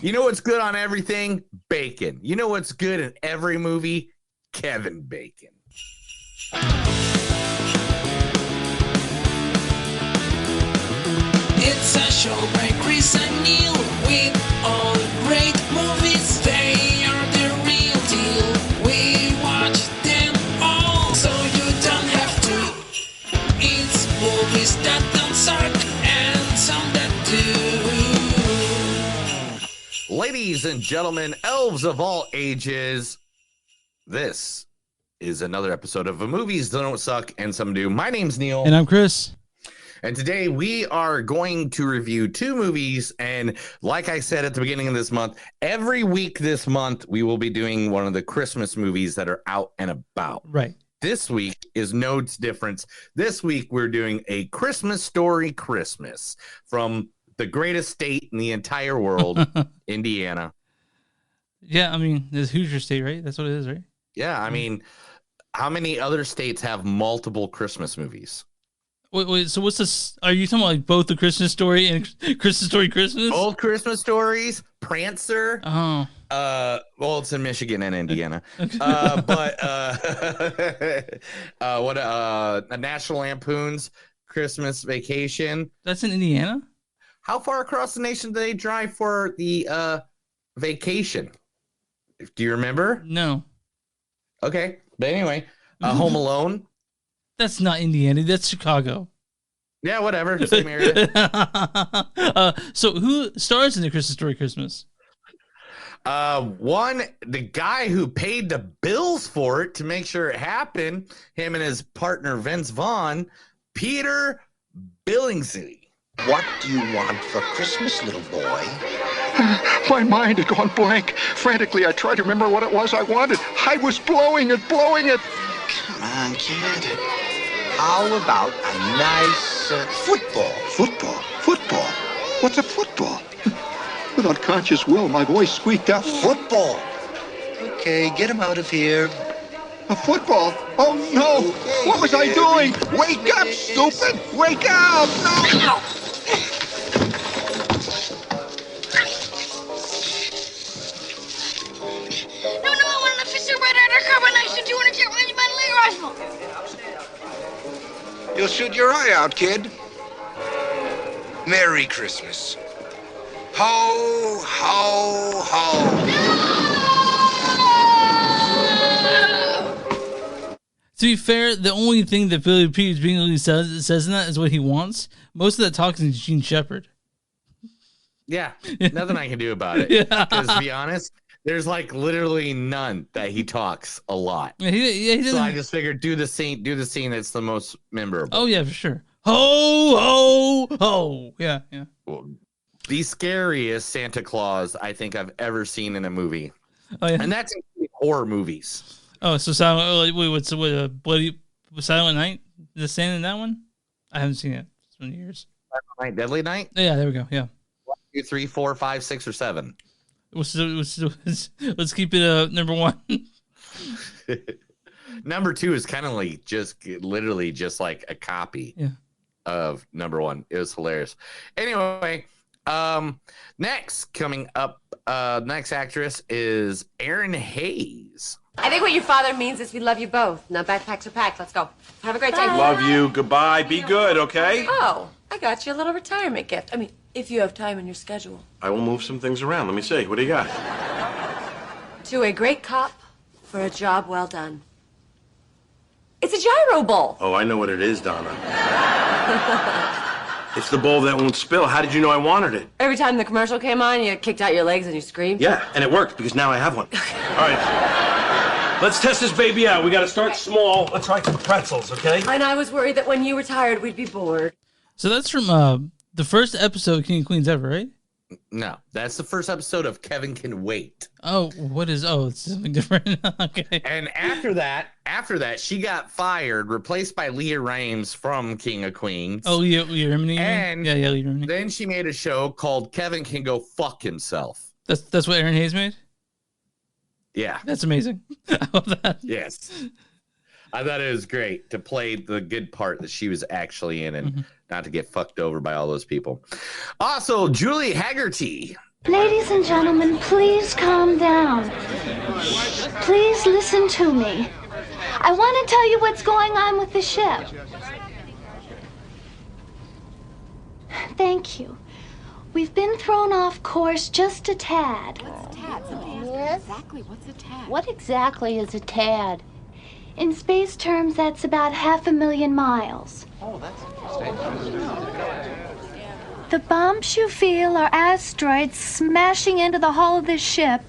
You know what's good on everything? Bacon. You know what's good in every movie? Kevin Bacon. It's a show by Chris and Neil with all great movies. They are the real deal. We watch them all, so you don't have to. It's movies that don't suck and some that do. Ladies and gentlemen, elves of all ages, this is another episode of Movies That Don't Suck and Some Do. My name's Neil. And I'm Chris. And today we are going to review two movies. And like I said at the beginning of this month, every week this month, we will be doing one of the Christmas movies that are out and about. Right. This week is no difference. This week we're doing A Christmas Story Christmas from the greatest state in the entire world, Indiana. Yeah, I mean, it's Hoosier State, right? That's what it is, right? Yeah, I mean, how many other states have multiple Christmas movies? Wait, so what's this? Are you talking about like both the Christmas Story and Christmas Story Christmas? Both Christmas stories, Prancer. Oh. Well, it's in Michigan and Indiana. A National Lampoon's Christmas Vacation. That's in Indiana? How far across the nation do they drive for the vacation? Do you remember? No. Okay. But anyway, Home Alone. That's not Indiana. That's Chicago. Yeah, whatever. Same area. So who stars in the Christmas Story Christmas? The guy who paid the bills for it to make sure it happened, him and his partner Vince Vaughn, Peter Billingsley. What do you want for Christmas, little boy? My mind had gone blank. Frantically, I tried to remember what it was I wanted. I was blowing it. Come on, kid. How about a nice football? Football? What's a football? With unconscious will, my voice squeaked out, Football. Okay, get him out of here. a football? Oh, no! Okay, What was I doing? Wake up, stupid! Wake up! No! No, I want an officer right under carbonation 200 by the rifle. You'll shoot your eye out, kid. Merry Christmas. Ho, ho, ho. To be fair, the only thing that Billy P. Bingley says in that is what he wants. Most of that talk is Gene Shepard. Yeah, nothing I can do about it. Yeah. Because to be honest, there's like literally none that he talks a lot. Yeah, he doesn't. So I just figured do the scene that's the most memorable. Oh yeah, for sure. Ho ho ho! Yeah. The scariest Santa Claus I think I've ever seen in a movie. Oh yeah. And that's in horror movies. Oh, so Silent. Wait, what's Bloody Silent Night? The Santa in that one? I haven't seen it. It's been years. Night, Deadly Night? Yeah, there we go. Yeah. 1, 2, 3, 4, 5, 6, or 7. Let's keep it number one. Number 2 is kind of like literally just like a copy of number 1. It was hilarious. Anyway, next coming up, next actress is Erin Hayes. I think what your father means is we love you both. Now backpacks are packed. Let's go. Have a great day. Love you. Goodbye. Be good, okay? Oh, I got you a little retirement gift. I mean, if you have time in your schedule. I will move some things around. Let me see. What do you got? To a great cop for a job well done. It's a gyro bowl. Oh, I know what it is, Donna. It's the bowl that won't spill. How did you know I wanted it? Every time the commercial came on, you kicked out your legs and you screamed. Yeah, and it worked because now I have one. All right. Let's test this baby out. We got to start small. Let's try some pretzels, okay? And I was worried that when you retired, we'd be bored. So that's from the first episode of King of Queens ever, right? No, that's the first episode of Kevin Can Wait. Oh, it's something different. Okay. And after that, she got fired, replaced by Leah Rames from King of Queens. Oh, Leah Remini. And Leah Remini. Then she made a show called Kevin Can Go Fuck Himself. That's what Erin Hayes made? Yeah. That's amazing. I love that. Yes. I thought it was great to play the good part that she was actually in and not to get fucked over by all those people. Also, Julie Haggerty Ladies and gentlemen, please calm down. Please listen to me. I want to tell you what's going on with the ship. Thank you. We've been thrown off course just a tad. What's a tad? Somebody asked exactly what's a tad. What exactly is a tad? In space terms, that's about 500,000 miles. Oh, that's interesting. The bumps you feel are asteroids smashing into the hull of this ship.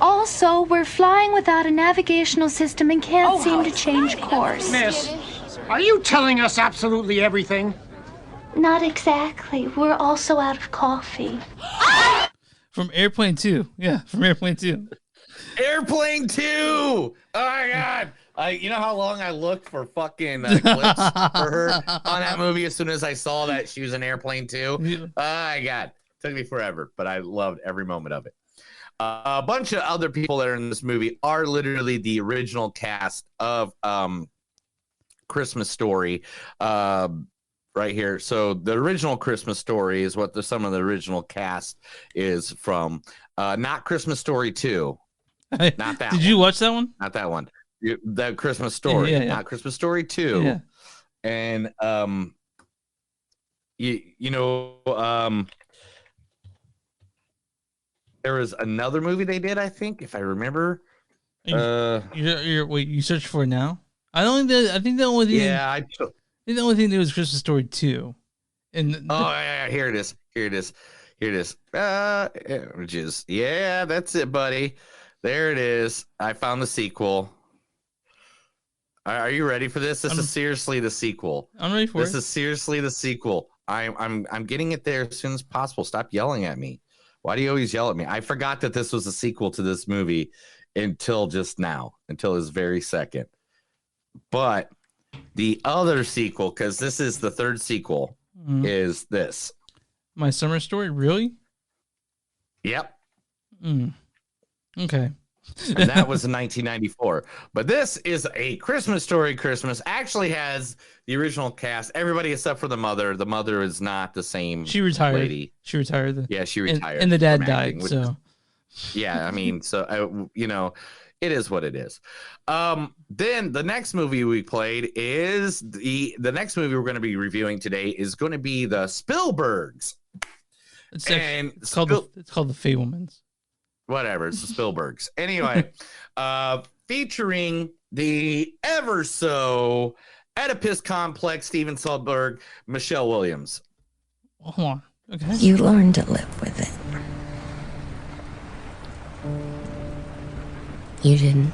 Also, we're flying without a navigational system and can't seem to change course. Miss, are you telling us absolutely everything? Not exactly. We're also out of coffee. From Airplane 2. Yeah, from Airplane 2. Airplane 2! Oh my god! You know how long I looked for fucking clips for her on that movie as soon as I saw that she was in Airplane 2? Oh my god. Took me forever, but I loved every moment of it. A bunch of other people that are in this movie are literally the original cast of Christmas Story right here. So the original Christmas Story is what some of the original cast is from. Not Christmas Story 2. Not that Did you watch that one? Not that one. The Christmas Story. Yeah. Not Christmas Story 2. Yeah. And you know there was another movie they did, I think, if I remember. Wait, you search for it now? I think the only thing. Yeah, I think the only thing there was Christmas Story 2. And yeah, here it is. That's it, buddy. There it is. I found the sequel. Are you ready for this? This is seriously the sequel. I'm ready for it. This is seriously the sequel. I'm getting it there as soon as possible. Stop yelling at me. Why do you always yell at me? I forgot that this was a sequel to this movie until just now, until this very second. But the other sequel, because this is the third sequel, is this. My Summer Story? Really? Yep. Okay. And that was in 1994. But this is a Christmas Story. Christmas actually has the original cast, everybody except for the mother. The mother is not the same. She retired. Lady. She retired. Yeah, she retired. And the dad acting, died. So, yeah, I mean, so you know, it is what it is. Then the next movie we played is the next movie we're going to be reviewing today is going to be the Spielbergs. It's called the Fabelmans. Whatever, it's the Spielbergs. Anyway, featuring the ever so Oedipus complex Steven Spielberg, Michelle Williams. Hold on. Okay. You learn to live with it. You didn't.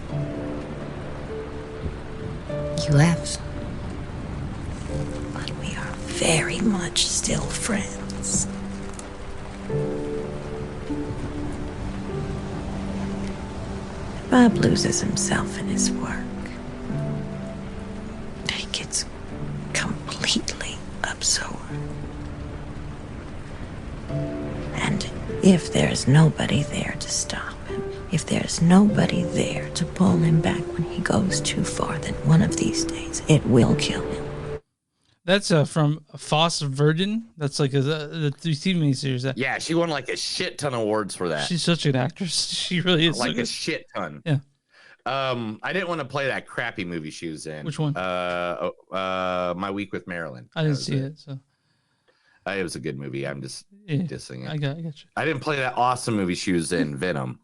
You left. But we are very much still friends. Bob loses himself in his work. He gets completely absorbed. And if there's nobody there to stop him, if there's nobody there to pull him back when he goes too far, then one of these days it will kill him. That's from Foss Verdon. That's like the TV miniseries. Yeah, she won like a shit ton of awards for that. She's such an actress. She really is. Like a shit ton. Yeah. I didn't want to play that crappy movie she was in. Which one? My Week with Marilyn. I didn't see it. So it was a good movie. I'm just dissing it. I got you. I didn't play that awesome movie she was in, Venom.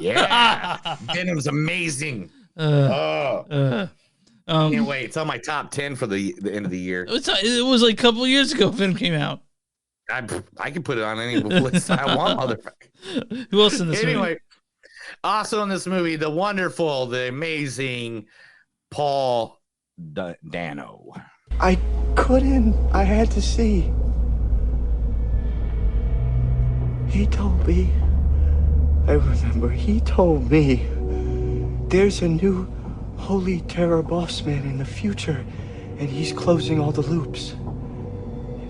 Yeah, Venom's amazing. Can't wait. It's on my top 10 for the end of the year. It was like a couple of years ago Venom came out. I can put it on any list I want, motherfucker. Who else in this movie? Also in this movie, the wonderful, the amazing Paul Dano. I couldn't. I had to see. He told me. I remember. He told me. There's a new Holy Terror boss man in the future, and he's closing all the loops.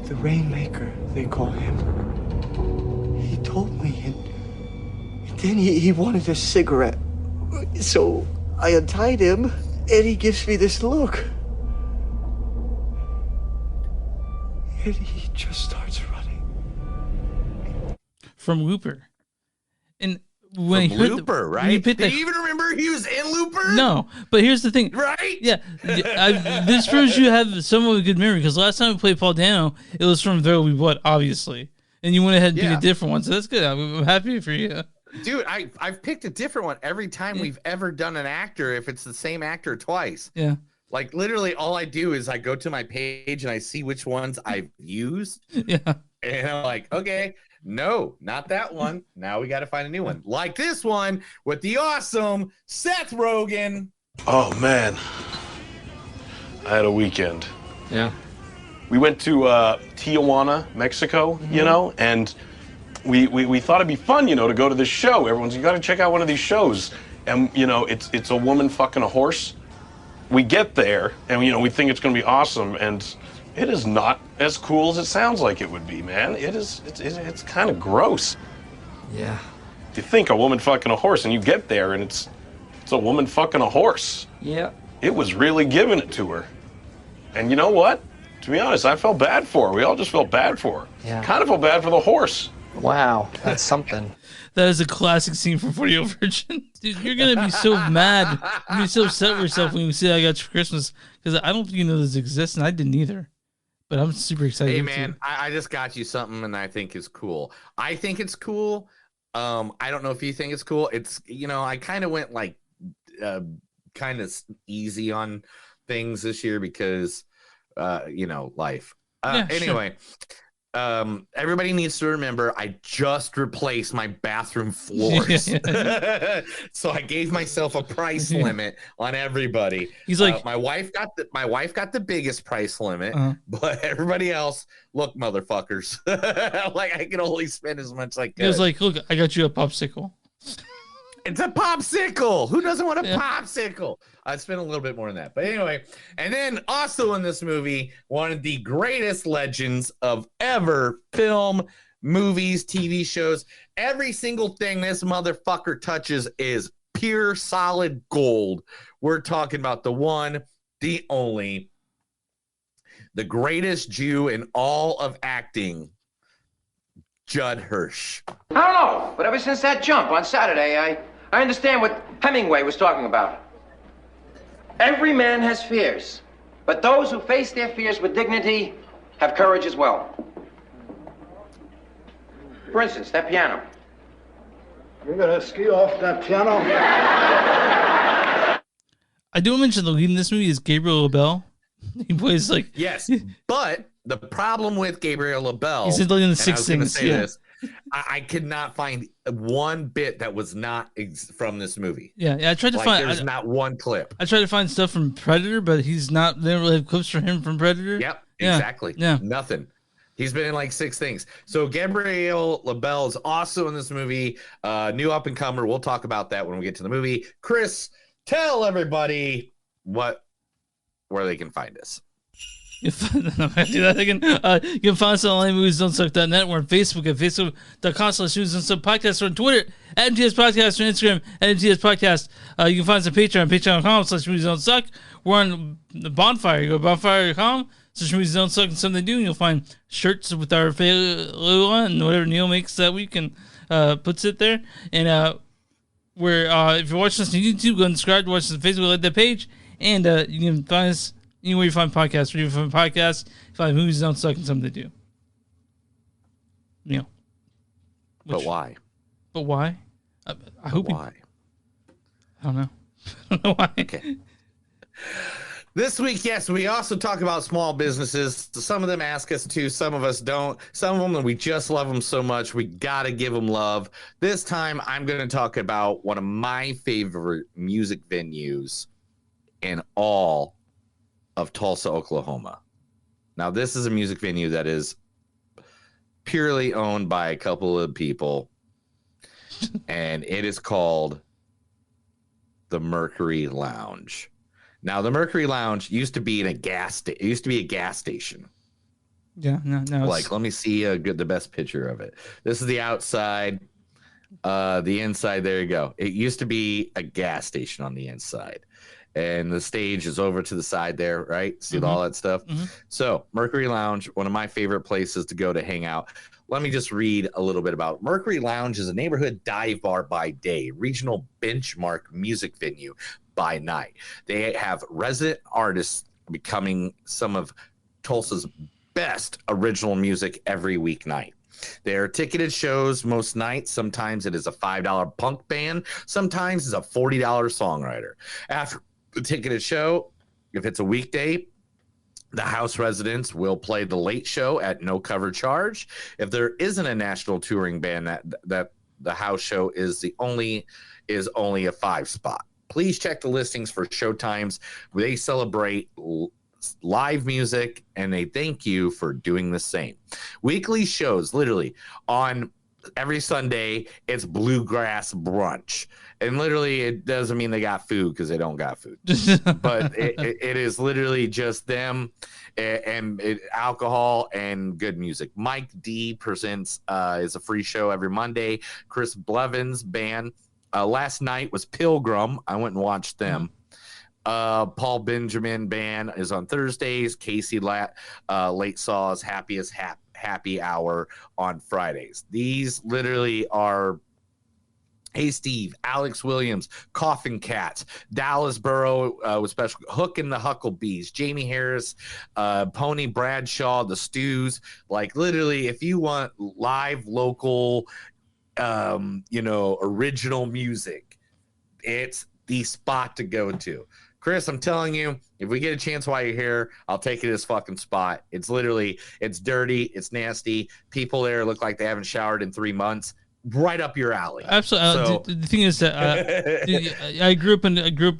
The Rainmaker, they call him. He told me, and then he wanted a cigarette. So I untied him, and he gives me this look. And he just starts running. from Looper. And when from Looper, right? Did you even remember he was in Looper? No, but here's the thing. Right? Yeah. This proves you have somewhat of a good memory, because last time we played Paul Dano, it was from There Will Be Blood, obviously. And you went ahead and picked a different one, so that's good. I'm happy for you. Dude, I've picked a different one every time we've ever done an actor, if it's the same actor twice. Yeah. Like, literally, all I do is I go to my page and I see which ones I've used. Yeah. And I'm like, okay, no, not that one. Now we got to find a new one. Like this one with the awesome Seth Rogen. Oh, man. I had a weekend. Yeah. We went to Tijuana, Mexico, you know, and we thought it'd be fun, you know, to go to this show. Everyone's, you got to check out one of these shows. And, you know, it's a woman fucking a horse. We get there, and, you know, we think it's going to be awesome, and it is not as cool as it sounds like it would be, man. It's kind of gross. Yeah. You think a woman fucking a horse, and you get there, and it's a woman fucking a horse. Yeah. It was really giving it to her. And you know what? To be honest, I felt bad for her. We all just felt bad for her. Yeah. Kind of felt bad for the horse. Wow, that's something. That is a classic scene from 40-Year-Old Virgin. Dude, you're going to be so mad. You're going to be so upset with yourself when you see I Got You for Christmas, because I don't think you know this exists, and I didn't either. But I'm super excited. Hey, man, I just got you something, and I think it's cool. I think it's cool. I don't know if you think it's cool. It's, you know, I kind of went, like, kind of easy on things this year because, you know, life. Anyway. Sure. Everybody needs to remember I just replaced my bathroom floors. So I gave myself a price limit on everybody. He's like, my wife got the biggest price limit, but everybody else, look, motherfuckers. Like, I can only spend as much as I can. He was like, look, I got you a popsicle. It's a popsicle. Who doesn't want a popsicle? I'd spend a little bit more than that. But anyway, and then also in this movie, one of the greatest legends of ever film, movies, TV shows. Every single thing this motherfucker touches is pure solid gold. We're talking about the one, the only, the greatest Jew in all of acting, Judd Hirsch. I don't know, but ever since that jump on Saturday, I understand what Hemingway was talking about. Every man has fears, but those who face their fears with dignity have courage as well. For instance, that piano. You're gonna ski off that piano? I do mention the lead in this movie is Gabriel LaBelle. He plays like... Yes, but the problem with Gabriel LaBelle... He's in the Six Things. I could not find one bit that was not from this movie. Yeah, I tried to find. There's not one clip. I tried to find stuff from Predator, but he's not. They don't really have clips for him from Predator. Yep, exactly. Yeah, nothing. He's been in like Six Things. So Gabriel LaBelle is also in this movie. New up and comer. We'll talk about that when we get to the movie. Chris, tell everybody where they can find us. You can find us on moviesdon'tsuck.net. We're on Facebook at facebook.com/moviesdon'tsuck podcast. We're on Twitter at MTS Podcast. We're on Instagram at MTS Podcast. You can find us on Patreon, patreon.com/moviesdon'tsuck. We're on the Bonfire. You go to bonfire.com/moviesdon'tsuck and something to do. And you'll find shirts with our logo on and whatever Neil makes that week and puts it there. And we're if you're watching us on YouTube, go and subscribe to watch us on Facebook, like that page. And you can find us anywhere you find podcasts. Where you find podcasts, you find Movies Don't Suck and something to do. You know. But why? But why? I hope why? I don't know. I don't know why. Okay. This week, yes, we also talk about small businesses. Some of them ask us to, some of us don't. Some of them, we just love them so much, we got to give them love. This time, I'm going to talk about one of my favorite music venues in all of Tulsa, Oklahoma. Now, this is a music venue that is purely owned by a couple of people, and it is called the Mercury Lounge. Now, the Mercury Lounge used to be a gas station. Yeah, no. Like, let me see the best picture of it. This is the outside. The inside, there you go. It used to be a gas station on the inside. And the stage is over to the side there, right? See all that stuff? Mm-hmm. So, Mercury Lounge, one of my favorite places to go to hang out. let me just read a little bit about it. Mercury Lounge is a neighborhood dive bar by day, regional benchmark music venue by night. They have resident artists becoming some of Tulsa's best original music every weeknight. There are ticketed shows most nights. Sometimes it is a $5 punk band. Sometimes it's a $40 songwriter. After the ticketed show, if it's a weekday, the house residents will play the late show at no cover charge. If there isn't a national touring band, that the house show is only a 5 spot. Please check the listings for show times. They celebrate live music and they thank you for doing the same. Weekly shows, literally on every Sunday, it's bluegrass brunch. And literally, it doesn't mean they got food because they don't got food. But it is literally just them and alcohol and good music. Mike D presents is a free show every Monday. Chris Blevins band. Last night was Pilgrim. I went and watched them. Paul Benjamin band is on Thursdays. Casey Late Saw's Happy Hour on Fridays. These literally are Hey Steve, Alex Williams, Coffin Cats, Dallas Burrow with special Hook and the Hucklebees, Jamie Harris, Pony Bradshaw, the Stews. Like literally, if you want live local, original music, it's the spot to go to. Chris, I'm telling you, if we get a chance while you're here, I'll take you to this fucking spot. It's literally, it's dirty, it's nasty. People there look like they haven't showered in 3 months. Right up your alley. Absolutely. So, the thing is that I grew up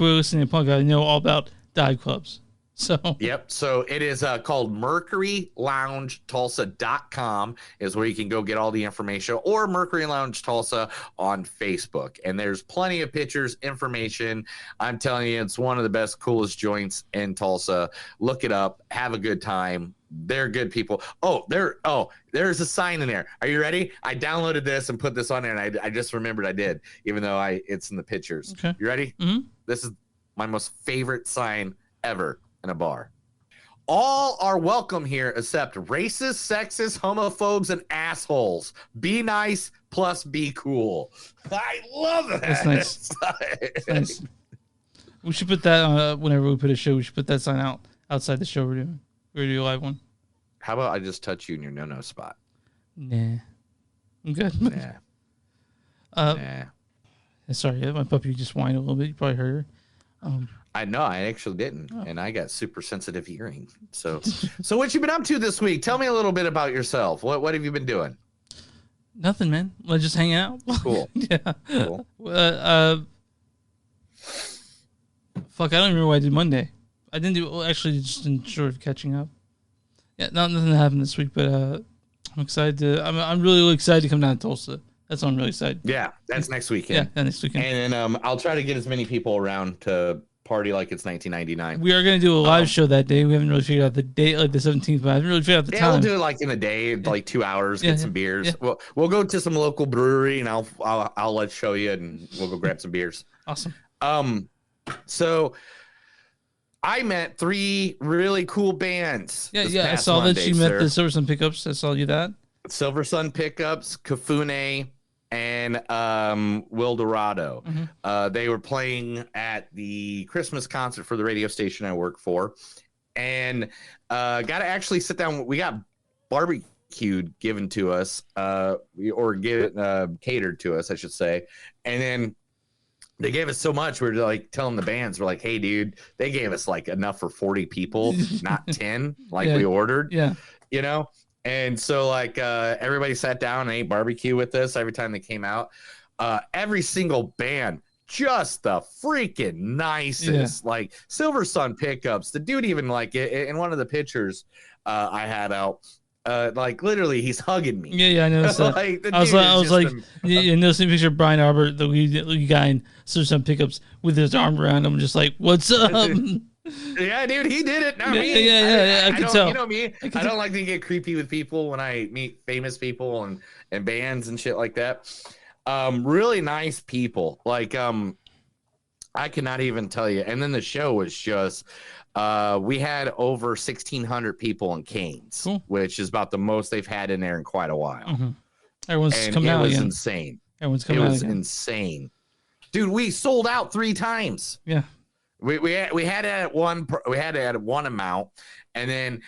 listening to punk. I know all about dive clubs. So yep. So it is called MercuryLoungeTulsa.com is where you can go get all the information, or Mercury Lounge Tulsa on Facebook. And there's plenty of pictures, information. I'm telling you, it's one of the best, coolest joints in Tulsa. Look it up. Have a good time. They're good people. There's a sign in there. Are you ready? I downloaded this and put this on there, and I just remembered I did, even though it's in the pictures. Okay. You ready? Mm-hmm. This is my most favorite sign ever in a bar. All are welcome here except racists, sexists, homophobes, and assholes. Be nice plus be cool. I love that. That's nice. That's nice. We should put that whenever we put a show. We should put that sign outside the show we're doing. We're gonna do a live one. How about I just touch you in your no spot? Nah, I'm good. Nah. Nah. Sorry, my puppy just whined a little bit. You probably heard her. I know, I actually didn't, and I got super sensitive hearing. So what you been up to this week? Tell me a little bit about yourself. What have you been doing? Nothing, man. Let's just hang out. Cool. Yeah. Cool. Fuck, I don't remember what I did Monday. I didn't do actually just in short of catching up. Yeah, nothing happened this week, but I'm excited to. I'm really excited to come down to Tulsa. That's what I'm really excited. Yeah, that's next weekend. Yeah, next weekend. And then I'll try to get as many people around to party like it's 1999. We are going to do a live show that day. We haven't really figured out the date, like the 17th, but I haven't really figured out the time. We'll do it like in a day, like 2 hours, get some beers. Yeah. We'll go to some local brewery, and I'll let show you, and we'll go grab some beers. Awesome. So I met 3 really cool bands. Yeah. I saw Monday, that you met the Silver Sun Pickups. I saw you that. Silver Sun Pickups, Kafune, and Wildorado. Mm-hmm. They were playing at the Christmas concert for the radio station I work for, and got to actually sit down. We got barbecued given to us, catered to us, I should say, and then they gave us so much. We're like telling the bands, we're like, "Hey, dude, they gave us like enough for 40 people, not 10 like we ordered." Yeah, you know. And so, like, everybody sat down and ate barbecue with us every time they came out. Every single band, just the freaking nicest. Yeah. Like, Silver Sun Pickups. The dude even, like, in one of the pictures I had out, like, literally, he's hugging me. Yeah, I noticed that. Like, I was like, you know, see a picture of Brian Arbor, the lead guy in Silver Sun Pickups, with his arm around him, just like, what's up? Yeah, dude, he did it. Not me. Yeah. I can tell. You know me. I don't like to get creepy with people when I meet famous people and bands and shit like that. Really nice people. Like, I I cannot even tell you. And then the show was just, we had over 1,600 people in Canes, which is about the most they've had in there in quite a while. Mm-hmm. Everyone's and coming out. It was again. insane. Everyone's coming out. It was insane, dude. We sold out 3 times. Yeah. We had it at one amount, and then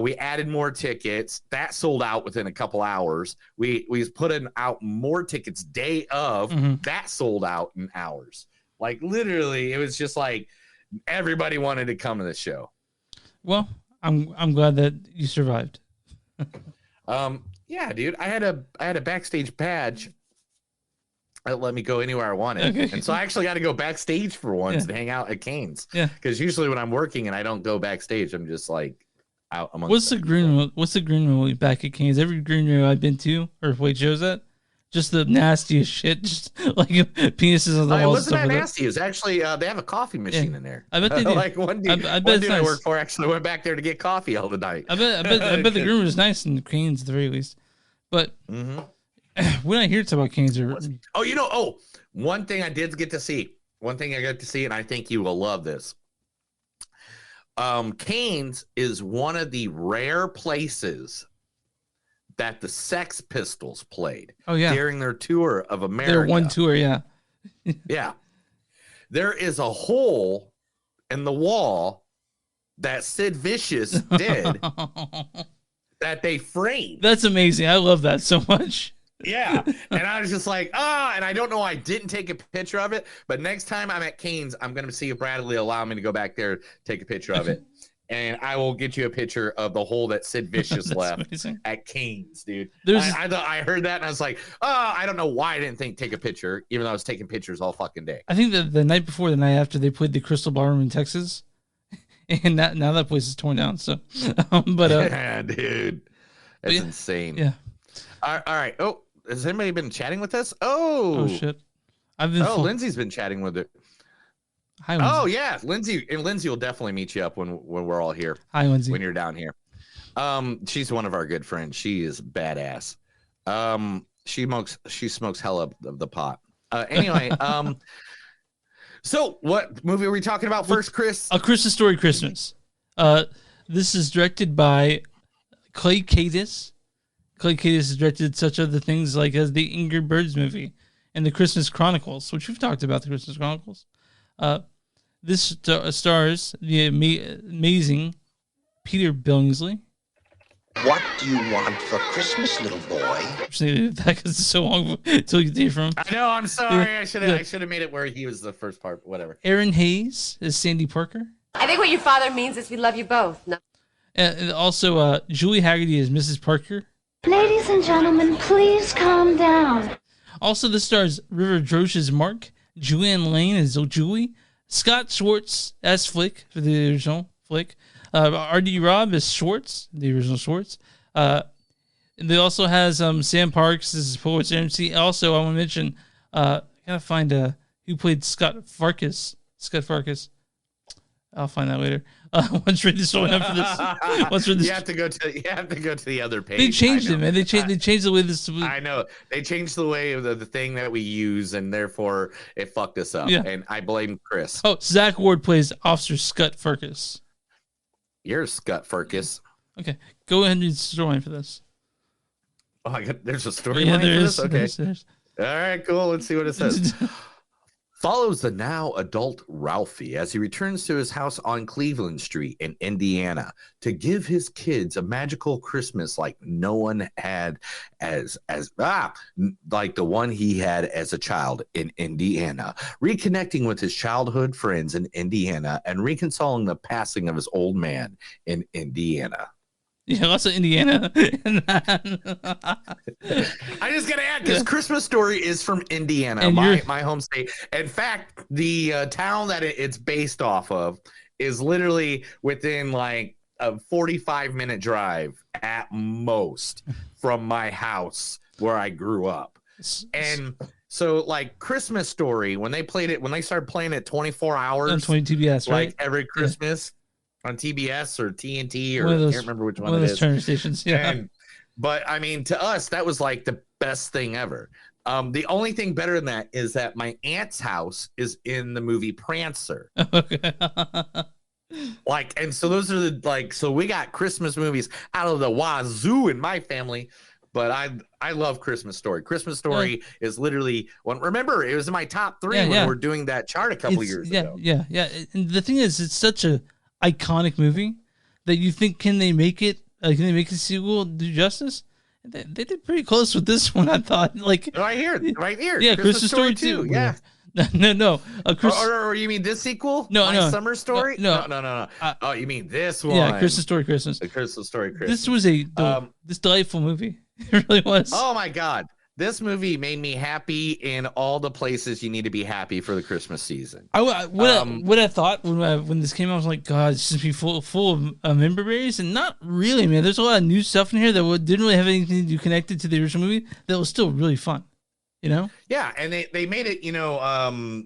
we added more tickets. That sold out within a couple hours. We put out more tickets day of. That sold out in hours. Like literally, it was just like everybody wanted to come to the show. Well, I'm glad that you survived. Yeah, dude. I had a backstage badge that let me go anywhere I wanted. Okay. And so I actually got to go backstage for once and hang out at Canes. Yeah. Because usually when I'm working and I don't go backstage, I'm just like out amongst. What's the green room back at Canes? Every green room I've been to or played shows at, just the nastiest shit. Just like penises on the It walls. wasn't that nasty. It was actually they have a coffee machine in there. I bet they do. Like one dude, I bet it's I nice. worked for actually went back there to get coffee all the night. I bet the green room is nice in Canes at the very least. But when I hear it's about Canes, one thing I did get to see. One thing I got to see, and I think you will love this. Canes is one of the rare places that the Sex Pistols played. Oh, yeah. During their tour of America. Their one tour, yeah. Yeah. There is a hole in the wall that Sid Vicious did that they framed. That's amazing. I love that so much. Yeah. And I was just like, and I don't know why I didn't take a picture of it, but next time I'm at Canes, I'm going to see if Bradley allow me to go back there, take a picture of it. And I will get you a picture of the hole that Sid Vicious left at Canes, dude. I heard that and I was like, I don't know why I didn't take a picture, even though I was taking pictures all fucking day. I think that the night before, the night after, they played the Crystal Ballroom in Texas, and now that place is torn down. So, yeah, dude, that's insane. Yeah. All right. Oh, has anybody been chatting with us? Oh shit. Lindsay's been chatting with it. Hi, Lindsay. Oh yeah, Lindsay will definitely meet you up when we're all here. Hi, Lindsay. When you're down here. She's one of our good friends. She is badass. She smokes hella of the pot. Anyway, so what movie are we talking about first, Chris? A Christmas Story Christmas. This is directed by Clay Cadis. Clay Cadis has directed such other things like as the Ingrid Birds movie and the Christmas Chronicles, which we've talked about, the Christmas Chronicles. This stars the amazing Peter Billingsley. What do you want for Christmas, little boy? That is so long until you hear from him. I know. I'm sorry. I should have made it where he was the first part. Whatever. Aaron Hayes is Sandy Parker. I think what your father means is we love you both. No. And also, Julie Haggerty is Mrs. Parker. Ladies and gentlemen, please calm down. Also, this stars River Drosh as Mark, Julianne Lane as Julie, Scott Schwartz as Flick for the original Flick, R.D. Robb as Schwartz, the original Schwartz. And they also has Sam Parks as Poets MC. Also, I want to mention, I gotta find who played Scott Farkas. Scott Farkas. I'll find that later. Once read this one up for this. You have to go to the other page. They changed it, man. They changed the way this. I know they changed the way of the thing that we use, and therefore it fucked us up. Yeah. And I blame Chris. Oh, Zach Ward plays Officer Scott Farkas. You're Scott Farkas. Okay, go ahead and read the storyline for this. Oh, there's a storyline Yeah, for there this. is. Okay. There's. All right, cool. Let's see what it says. Follows the now adult Ralphie as he returns to his house on Cleveland Street in Indiana to give his kids a magical Christmas like no one had like the one he had as a child in Indiana, reconnecting with his childhood friends in Indiana and reconciling the passing of his old man in Indiana. Yeah, lots of Indiana. I just gotta add because Christmas Story is from Indiana, And my home state. In fact, the town that it's based off of is literally within like a 45-minute drive at most from my house where I grew up. And so, like Christmas Story, when they started playing it 24 hours on 20 TBS, right? Like every Christmas. On TBS or TNT or I can't remember which one of it those is. Turner stations, yeah. But I mean, to us, that was like the best thing ever. The only thing better than that is that my aunt's house is in the movie Prancer. Like, and so those are the like, so we got Christmas movies out of the wazoo in my family. But I love Christmas Story. Christmas Story is literally one. Remember, it was in my top 3 when we were doing that chart a couple years ago. Yeah. And the thing is, it's such a iconic movie that you think, can they make it? Can they make a sequel do justice? They did pretty close with this one, I thought. Like right here. Yeah, Christmas Story 2. Yeah. No. Or you mean this sequel? No. Summer Story? No. Oh, you mean this one? Yeah, Christmas Story Christmas. The Christmas Story Christmas. This was this delightful movie. It really was. Oh my God. This movie made me happy in all the places you need to be happy for the Christmas season. What I thought when this came out, I was like, God, it's just be full of member berries, and not really, man. There's a lot of new stuff in here that didn't really have anything to do connected to the original movie that was still really fun. You know? Yeah, and they made it,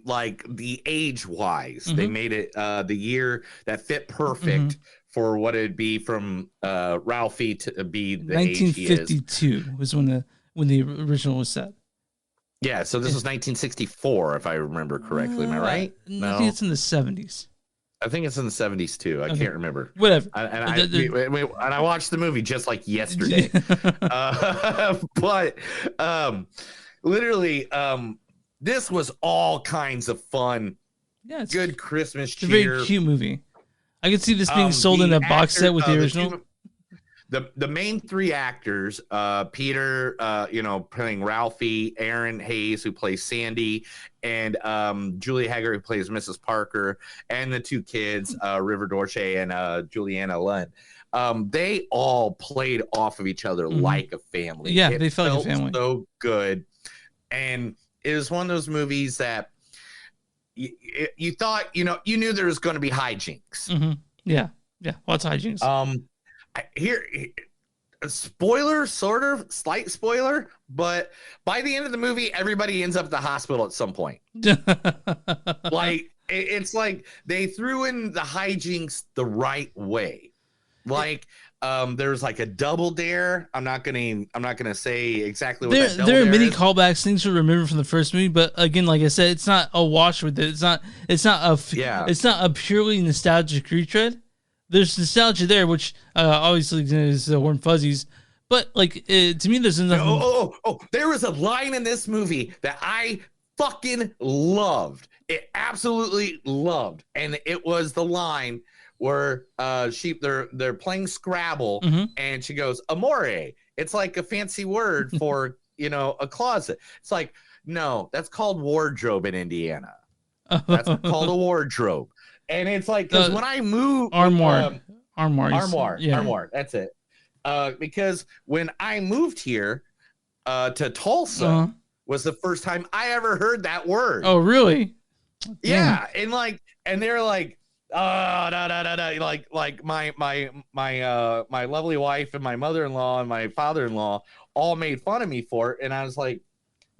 like the age wise, they made it the year that fit perfect for what it'd be from Ralphie to be the 1952 age he is. was when the original was set. Yeah, so this was 1964, if I remember correctly. Am I right? No, I think it's in the 70s. I think it's in the 70s too. I can't remember. Whatever. And I watched the movie just like yesterday. But literally, this was all kinds of fun. Yeah, it's good Christmas cheer. It's a very cute movie. I could see this being sold in a box set with the original. The main 3 actors, Peter, playing Ralphie, Aaron Hayes, who plays Sandy, and Julie Hager, who plays Mrs. Parker, and the 2 kids, River Dorche and Juliana Lund. They all played off of each other like a family. Yeah, they felt like a family. So good. And it was one of those movies that you thought, you knew there was going to be hijinks. Yeah. What's hijinks? Here, a spoiler, sort of slight spoiler, but by the end of the movie, everybody ends up at the hospital at some point. Like it's like they threw in the hijinks the right way. Like there's like a double dare. I'm not gonna say exactly what that double there are dare many is. callbacks, things to remember from the first movie, but again, like I said, it's not a wash with it. It's not a purely nostalgic retread. There's nostalgia there, which obviously is Warm Fuzzies, but like to me, there's enough. Oh! There was a line in this movie that I fucking loved. It absolutely loved, and it was the line where they're playing Scrabble, and she goes amore. It's like a fancy word for a closet. It's like, no, that's called wardrobe in Indiana. That's called a wardrobe. And it's like, because when I moved... Armoire. That's it. Because when I moved here to Tulsa was the first time I ever heard that word. Oh, really? Yeah. And they're like, like my lovely wife and my mother-in-law and my father-in-law all made fun of me for it. And I was like,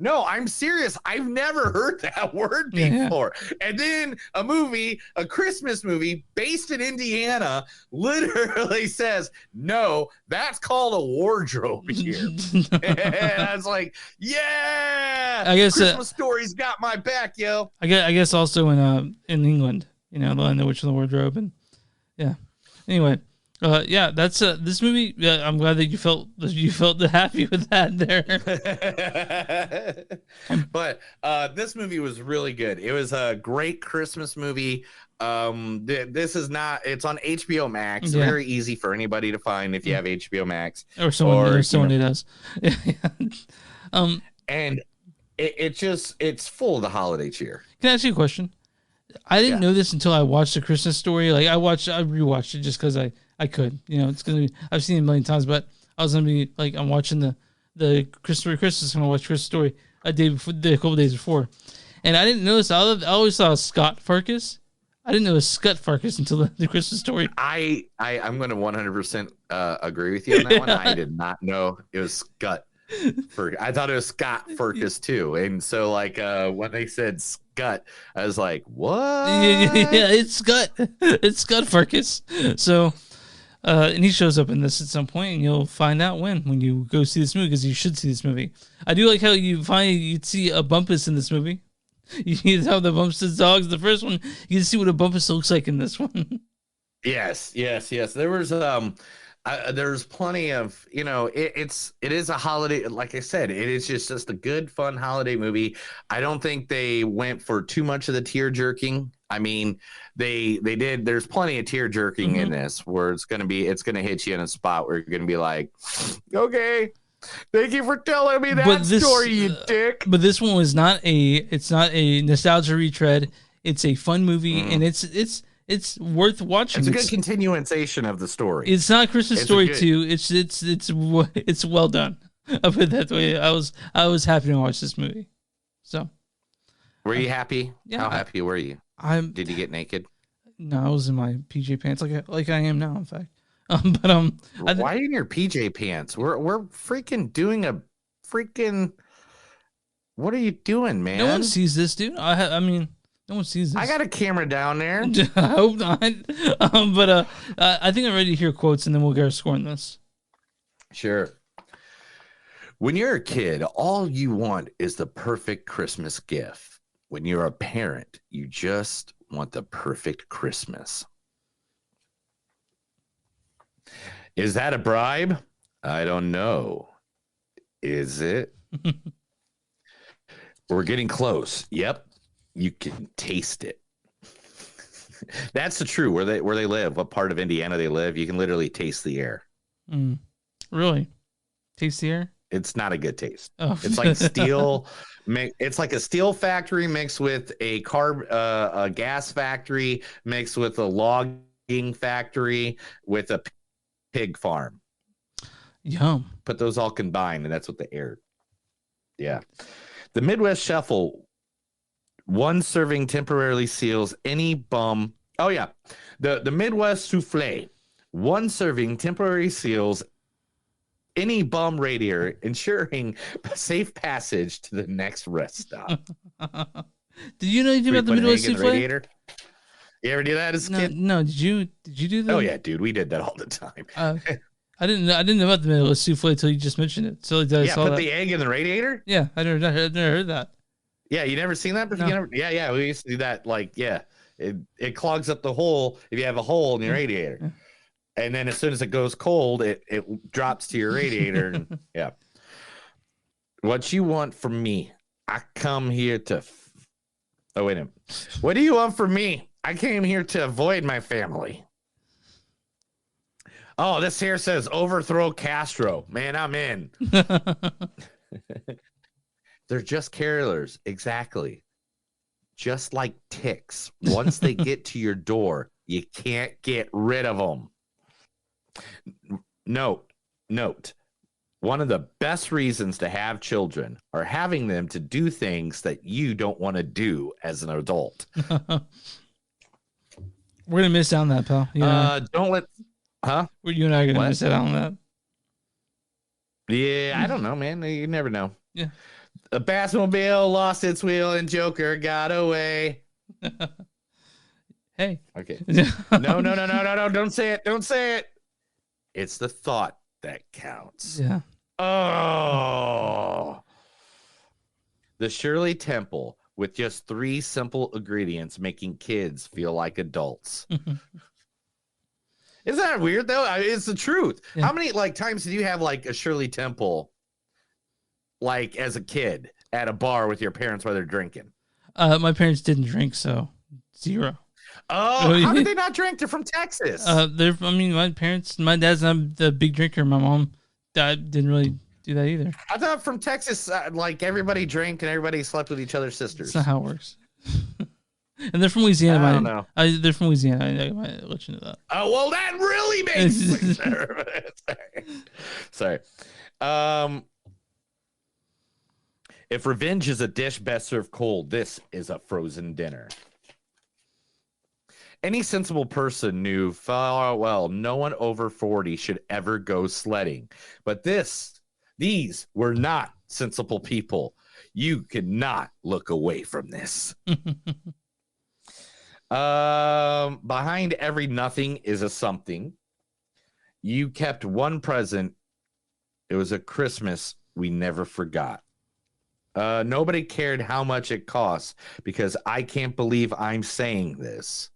no, I'm serious. I've never heard that word before. And then a Christmas movie based in Indiana literally says, no, that's called a wardrobe here. And I was like, yeah, I guess Christmas Story's got my back, yo. I guess also in England, the Lion, the Witch, and the Wardrobe, and yeah. Anyway, that's this movie. I'm glad that you felt happy with that there. But this movie was really good. It was a great Christmas movie. This is not. It's on HBO Max. Yeah. Very easy for anybody to find if you have HBO Max or someone who does. And it's full of the holiday cheer. Can I ask you a question? I didn't know this until I watched The Christmas Story. Like I rewatched it just because I could. It's gonna be. I've seen it a million times, but I was gonna be like, I'm watching the Christmas. I'm gonna watch Christmas Story a couple days before, and I didn't notice. I always saw Scott Farkas. I didn't know it was Scott Farkas until the Christmas Story. I'm gonna 100% agree with you on that one. I did not know it was Scott. I thought it was Scott Farkas too, and so when they said Scott, I was like, what? Yeah, it's Scott. It's Scott Farkas. So, And he shows up in this at some point, and you'll find out when you go see this movie, because you should see this movie. I do like how you see a Bumpus in this movie. You see how the Bumpus dogs. The first one, you can see what a Bumpus looks like in this one. Yes. There was there's plenty of, it is a holiday. Like I said, it is just a good, fun holiday movie. I don't think they went for too much of the tear jerking. I mean, they did. There's plenty of tear jerking in this, where it's gonna hit you in a spot where you're gonna be like, okay, thank you for telling me that story, you dick. But this one was not it's not a nostalgia retread. It's a fun movie, and it's worth watching. It's a good continuation of the story. It's not Christmas Story 2. It's well done. I'll put it that way. I was happy to watch this movie. So, were you happy? Yeah. How happy were you? Did you get naked? No, I was in my PJ pants, like I am now, in fact. Why are you in your PJ pants? We're freaking doing a freaking. What are you doing, man? No one sees this, dude. I mean, no one sees this. I got a camera down there. I hope not. But I think I'm ready to hear quotes, and then we'll get our score on this. Sure. When you're a kid, all you want is the perfect Christmas gift. When you're a parent, you just want the perfect Christmas. Is that a bribe? I don't know. Is it? We're getting close. Yep. You can taste it. That's the true where they live, what part of Indiana they live. You can literally taste the air. Really? Taste the air? It's not a good taste. Oh. It's like steel. It's like a steel factory mixed with a gas factory mixed with a logging factory with a pig farm. Yum. Put those all combined, and that's what the air. Yeah. The Midwest Shuffle. One serving temporarily seals any bum. Oh, yeah. The Midwest Souffle. One serving temporarily seals any bum radiator, ensuring safe passage to the next rest stop. Did you know anything about the Midwest Souffle? Radiator? You ever do that as a kid? No. Did you do that? Oh, yeah, dude. We did that all the time. I didn't know about the Midwest Souffle until you just mentioned it. So put the egg in the radiator? Yeah, I never heard that. Yeah, you never seen that? No. Yeah, we used to do that. Like, yeah, it clogs up the hole if you have a hole in your radiator. Yeah. And then as soon as it goes cold, it drops to your radiator. And, yeah. What you want from me? I come here to... Oh, wait a minute. What do you want from me? I came here to avoid my family. Oh, this here says overthrow Castro. Man, I'm in. They're just carolers. Exactly. Just like ticks. Once they get to your door, you can't get rid of them. Note. One of the best reasons to have children are having them to do things that you don't want to do as an adult. We're going to miss out on that, pal. Don't let... Huh? You and I are going to miss out on that. Yeah, I don't know, man. You never know. Yeah. The Batmobile lost its wheel and Joker got away. Hey. Okay. No. Don't say it. Don't say it. It's the thought that counts. Yeah. Oh. The Shirley Temple with just 3 simple ingredients making kids feel like adults. Isn't that weird though? It's the truth. Yeah. How many times did you have a Shirley Temple as a kid at a bar with your parents while they're drinking? My parents didn't drink, so 0. Oh, how did they not drink? They're from Texas. My dad's not the big drinker. My mom didn't really do that either. I thought from Texas, everybody drank and everybody slept with each other's sisters. That's not how it works. And they're from Louisiana. I don't know. They're from Louisiana. I might let you know that. Oh, well, that really makes sense. Sorry. If revenge is a dish best served cold, this is a frozen dinner. Any sensible person knew far well no one over 40 should ever go sledding. But these were not sensible people. You cannot look away from this. Behind every nothing is a something. you kept one present. It was a Christmas we never forgot. Nobody cared how much it cost because I can't believe I'm saying this.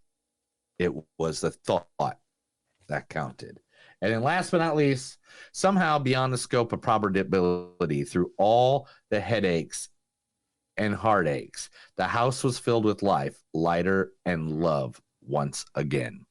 It was the thought that counted. And then last but not least, somehow beyond the scope of probability, through all the headaches and heartaches, the house was filled with life, lighter, and love once again.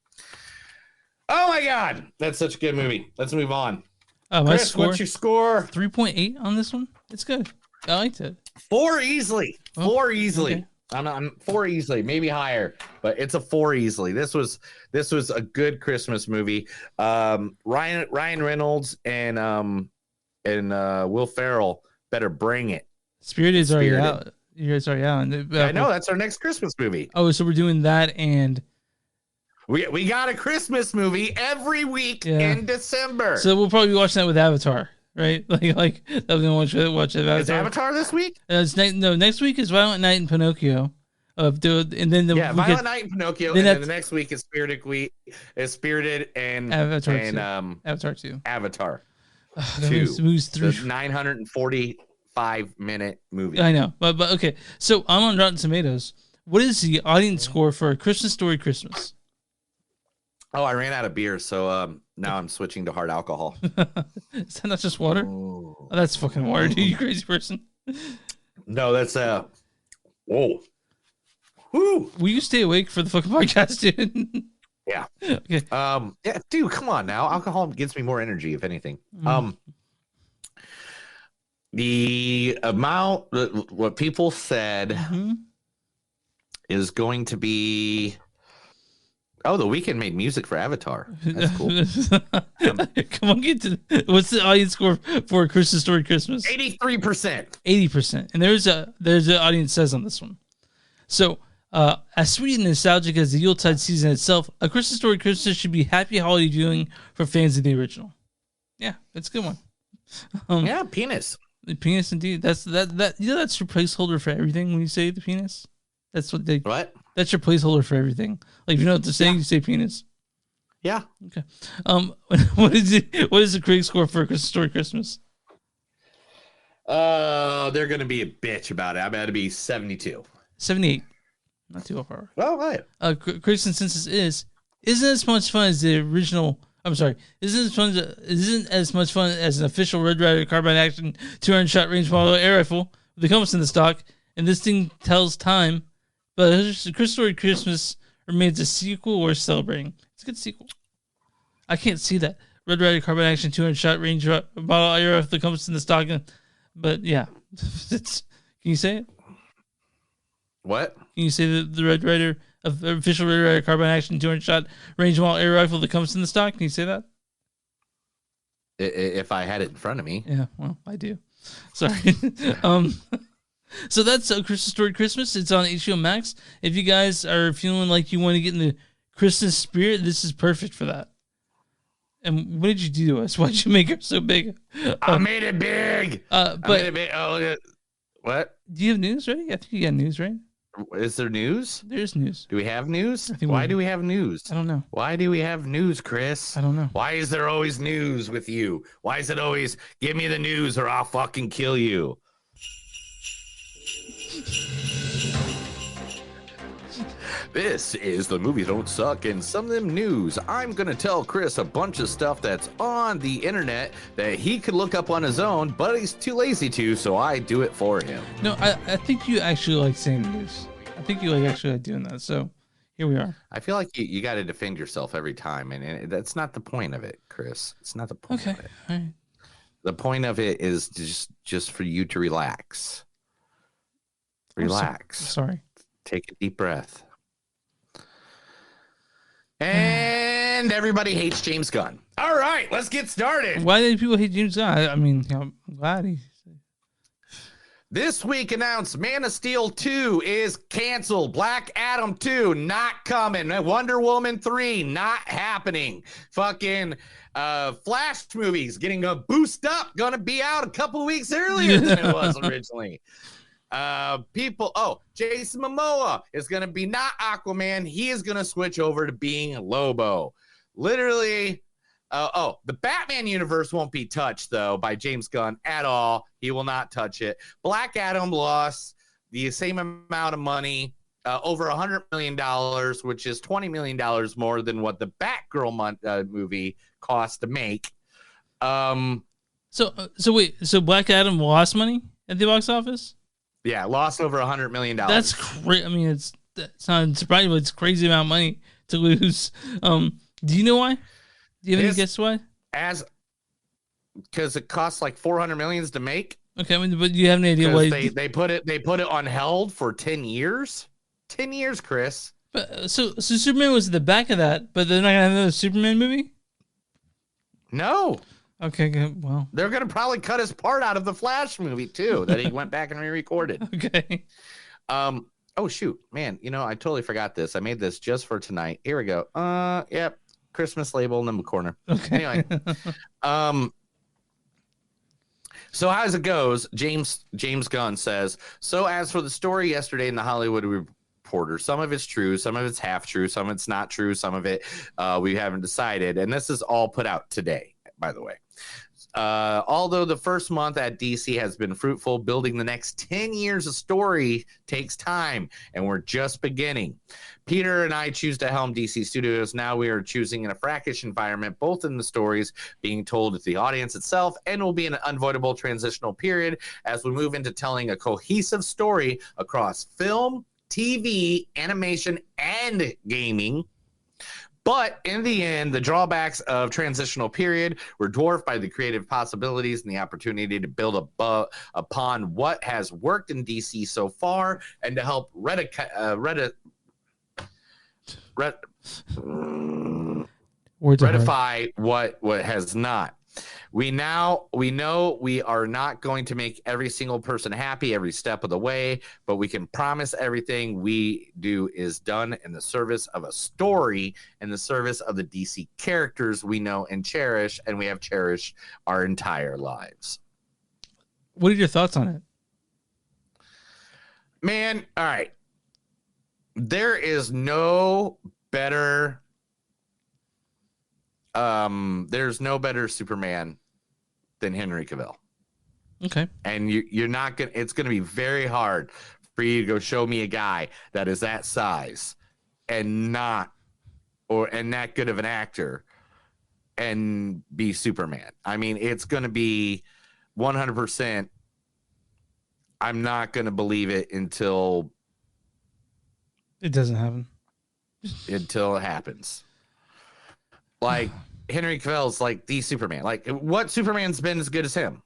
Oh my God, that's such a good movie. Let's move on. Chris, what's your score? 3.8 on this one. It's good. I liked it. 4 easily. 4 easily. Okay. I'm 4 easily, maybe higher, but it's a 4 easily. This was a good Christmas movie. Ryan Reynolds and Will Ferrell better bring it. Spirited is already out. It's already out. I know, that's our next Christmas movie. Oh, so we're doing that, and we got a Christmas movie every week in December. So we'll probably be watching that with Avatar, right? Like I'm gonna watch Avatar. Is Avatar this week? Next week is Violent Night and Pinocchio. And then Violent Night and Pinocchio, and then the next week is Spirited and Avatar and 2. Avatar 2. Avatar 2. Moves through the 945-minute movie. I know, but okay. So I'm on Rotten Tomatoes. What is the audience score for A Christmas Story Christmas? Oh, I ran out of beer, so now I'm switching to hard alcohol. Is that not just water? Oh, that's fucking water, dude. You crazy person. No, that's whoa. Woo! Will you stay awake for the fucking podcast, dude? Yeah. Okay. Yeah, dude, come on now. Alcohol gives me more energy, if anything. The amount, what people said is going to be. Oh, The Weeknd made music for Avatar. That's cool. Come on, get to what's the audience score for A Christmas Story Christmas? 83%. 80%, and there's an audience says on this one. So, as sweet and nostalgic as the Yuletide season itself, A Christmas Story Christmas should be happy holiday viewing for fans of the original. Yeah, it's a good one. Yeah, penis. The penis, indeed. That's that. You know, that's your placeholder for everything when you say the penis. That's what they. What? That's your placeholder for everything. Like if you know what they're saying, you say penis. Yeah. Okay. What is the critic score for A Christmas Story Christmas? They're gonna be a bitch about it. I'm gonna be 72. 78. Not too far. Oh, right. Critics' consensus isn't as much fun as the original. I'm sorry. Isn't as much fun as an official Red Ryder carbine action 200-shot range model air rifle with the compass in the stock, and this thing tells time. But A Christmas Story Christmas remains a sequel worth celebrating. It's a good sequel. I can't see that. Red Ryder carbine action 200-shot range model air rifle with the compass in the stock. But yeah, can you say it? What? Can you say the Red Ryder, official Red Ryder carbine action 200-shot range model air rifle that comes in the stock? Can you say that? If I had it in front of me. Yeah, well, I do. Sorry. So that's A Christmas Story Christmas. It's on HBO Max. If you guys are feeling like you want to get in the Christmas spirit, this is perfect for that. And what did you do to us? Why did you make it so big? I made it big. I made it big. Oh, look at what? Do you have news ready? I think you got news, right? Is there news? There's news. Do we have news? Why do we have news? I don't know. Why do we have news, Chris? I don't know. Why is there always news with you? Why is it always, give me the news or I'll fucking kill you? This is the Movies Don't Suck and Some of Them News. I'm going to tell Chris a bunch of stuff that's on the internet that he could look up on his own, but he's too lazy to, so I do it for him. No, I think you actually like saying news. I think you actually like doing that, so here we are. I feel like you got to defend yourself every time, and that's not the point of it, Chris. It's not the point of it. All right. The point of it is just for you to relax. Relax. Sorry. Take a deep breath. And everybody hates James Gunn. All right, let's get started. Why do people hate James Gunn? I mean, I'm glad he. This week announced Man of Steel 2 is canceled. Black Adam 2 not coming. Wonder Woman 3 not happening. Fucking Flash movies getting a boost up. Gonna be out a couple of weeks earlier than it was originally. Jason Momoa is going to be not Aquaman. He is going to switch over to being Lobo. Literally, The Batman universe won't be touched, though, by James Gunn at all. He will not touch it. Black Adam lost the same amount of money, over $100 million, which is $20 million more than what the Batgirl movie cost to make. So Black Adam lost money at the box office? Yeah, lost over $100 million. That's crazy. I mean, it's not surprising, but it's crazy amount of money to lose. Do you know why? Do you have any guess why? Because it costs like $400 million to make. Okay, I mean, but you have any idea why? They put it on held for 10 years. 10 years, Chris. But so Superman was at the back of that, but they're not gonna have another Superman movie? No. Okay, good. Well, they're gonna probably cut his part out of the Flash movie too, that he went back and re-recorded. Okay. Oh shoot, man! I totally forgot this. I made this just for tonight. Here we go. Yep. Christmas label in the corner. Okay. Anyway, so as it goes, James Gunn says, so as for the story yesterday in the Hollywood Reporter, some of it's true, some of it's half true, some of it's not true, some of it we haven't decided. And this is all put out today, by the way. Although the first month at DC has been fruitful, building the next 10 years of story takes time, and we're just beginning. Peter and I choose to helm DC Studios. Now we are choosing in a frackish environment, both in the stories being told to the audience itself, and will be an unavoidable transitional period as we move into telling a cohesive story across film, TV, animation, and gaming. But in the end, the drawbacks of transitional period were dwarfed by the creative possibilities and the opportunity to build upon what has worked in DC so far, and to help rectify what has not. We know we are not going to make every single person happy every step of the way, but we can promise everything we do is done in the service of a story, in the service of the DC characters we know and cherish, and we have cherished our entire lives. What are your thoughts on it? Man, all right. There is no better there's no better Superman than Henry Cavill. Okay. And you're not gonna, it's gonna be very hard for you to go show me a guy that is that size and that good of an actor and be Superman. I mean, it's gonna be 100%. I'm not gonna believe it until it doesn't happen. Until it happens. Like, Henry Cavill's like the Superman. Like, what Superman's been as good as him?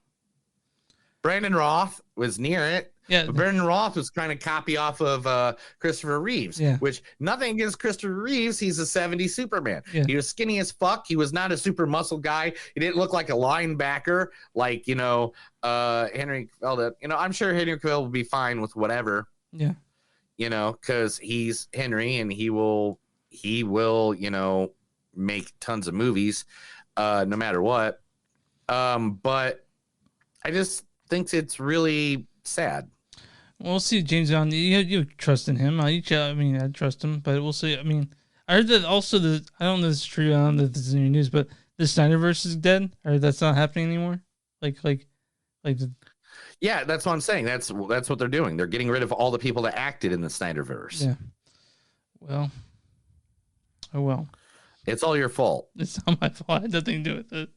Brandon Roth was near it. Yeah. But Brandon Roth was kind of copy off of Christopher Reeves. Yeah. Which, nothing against Christopher Reeves. He's a 70s Superman. Yeah. He was skinny as fuck. He was not a super muscle guy. He didn't look like a linebacker like, Henry Cavill did. I'm sure Henry Cavill will be fine with whatever. Yeah. Because he's Henry and he will, make tons of movies no matter what. But I just think it's really sad. We'll see. James Gunn, you trust in him. I trust him, but we'll see. I mean, I heard that also I don't know if this is true. I don't know if this is in your news, but the Snyderverse is dead. I heard that's not happening anymore. Yeah, that's what I'm saying. That's what they're doing. They're getting rid of all the people that acted in the Snyderverse. Yeah. Well. Oh well. It's all your fault. It's not my fault. I had nothing to do with it.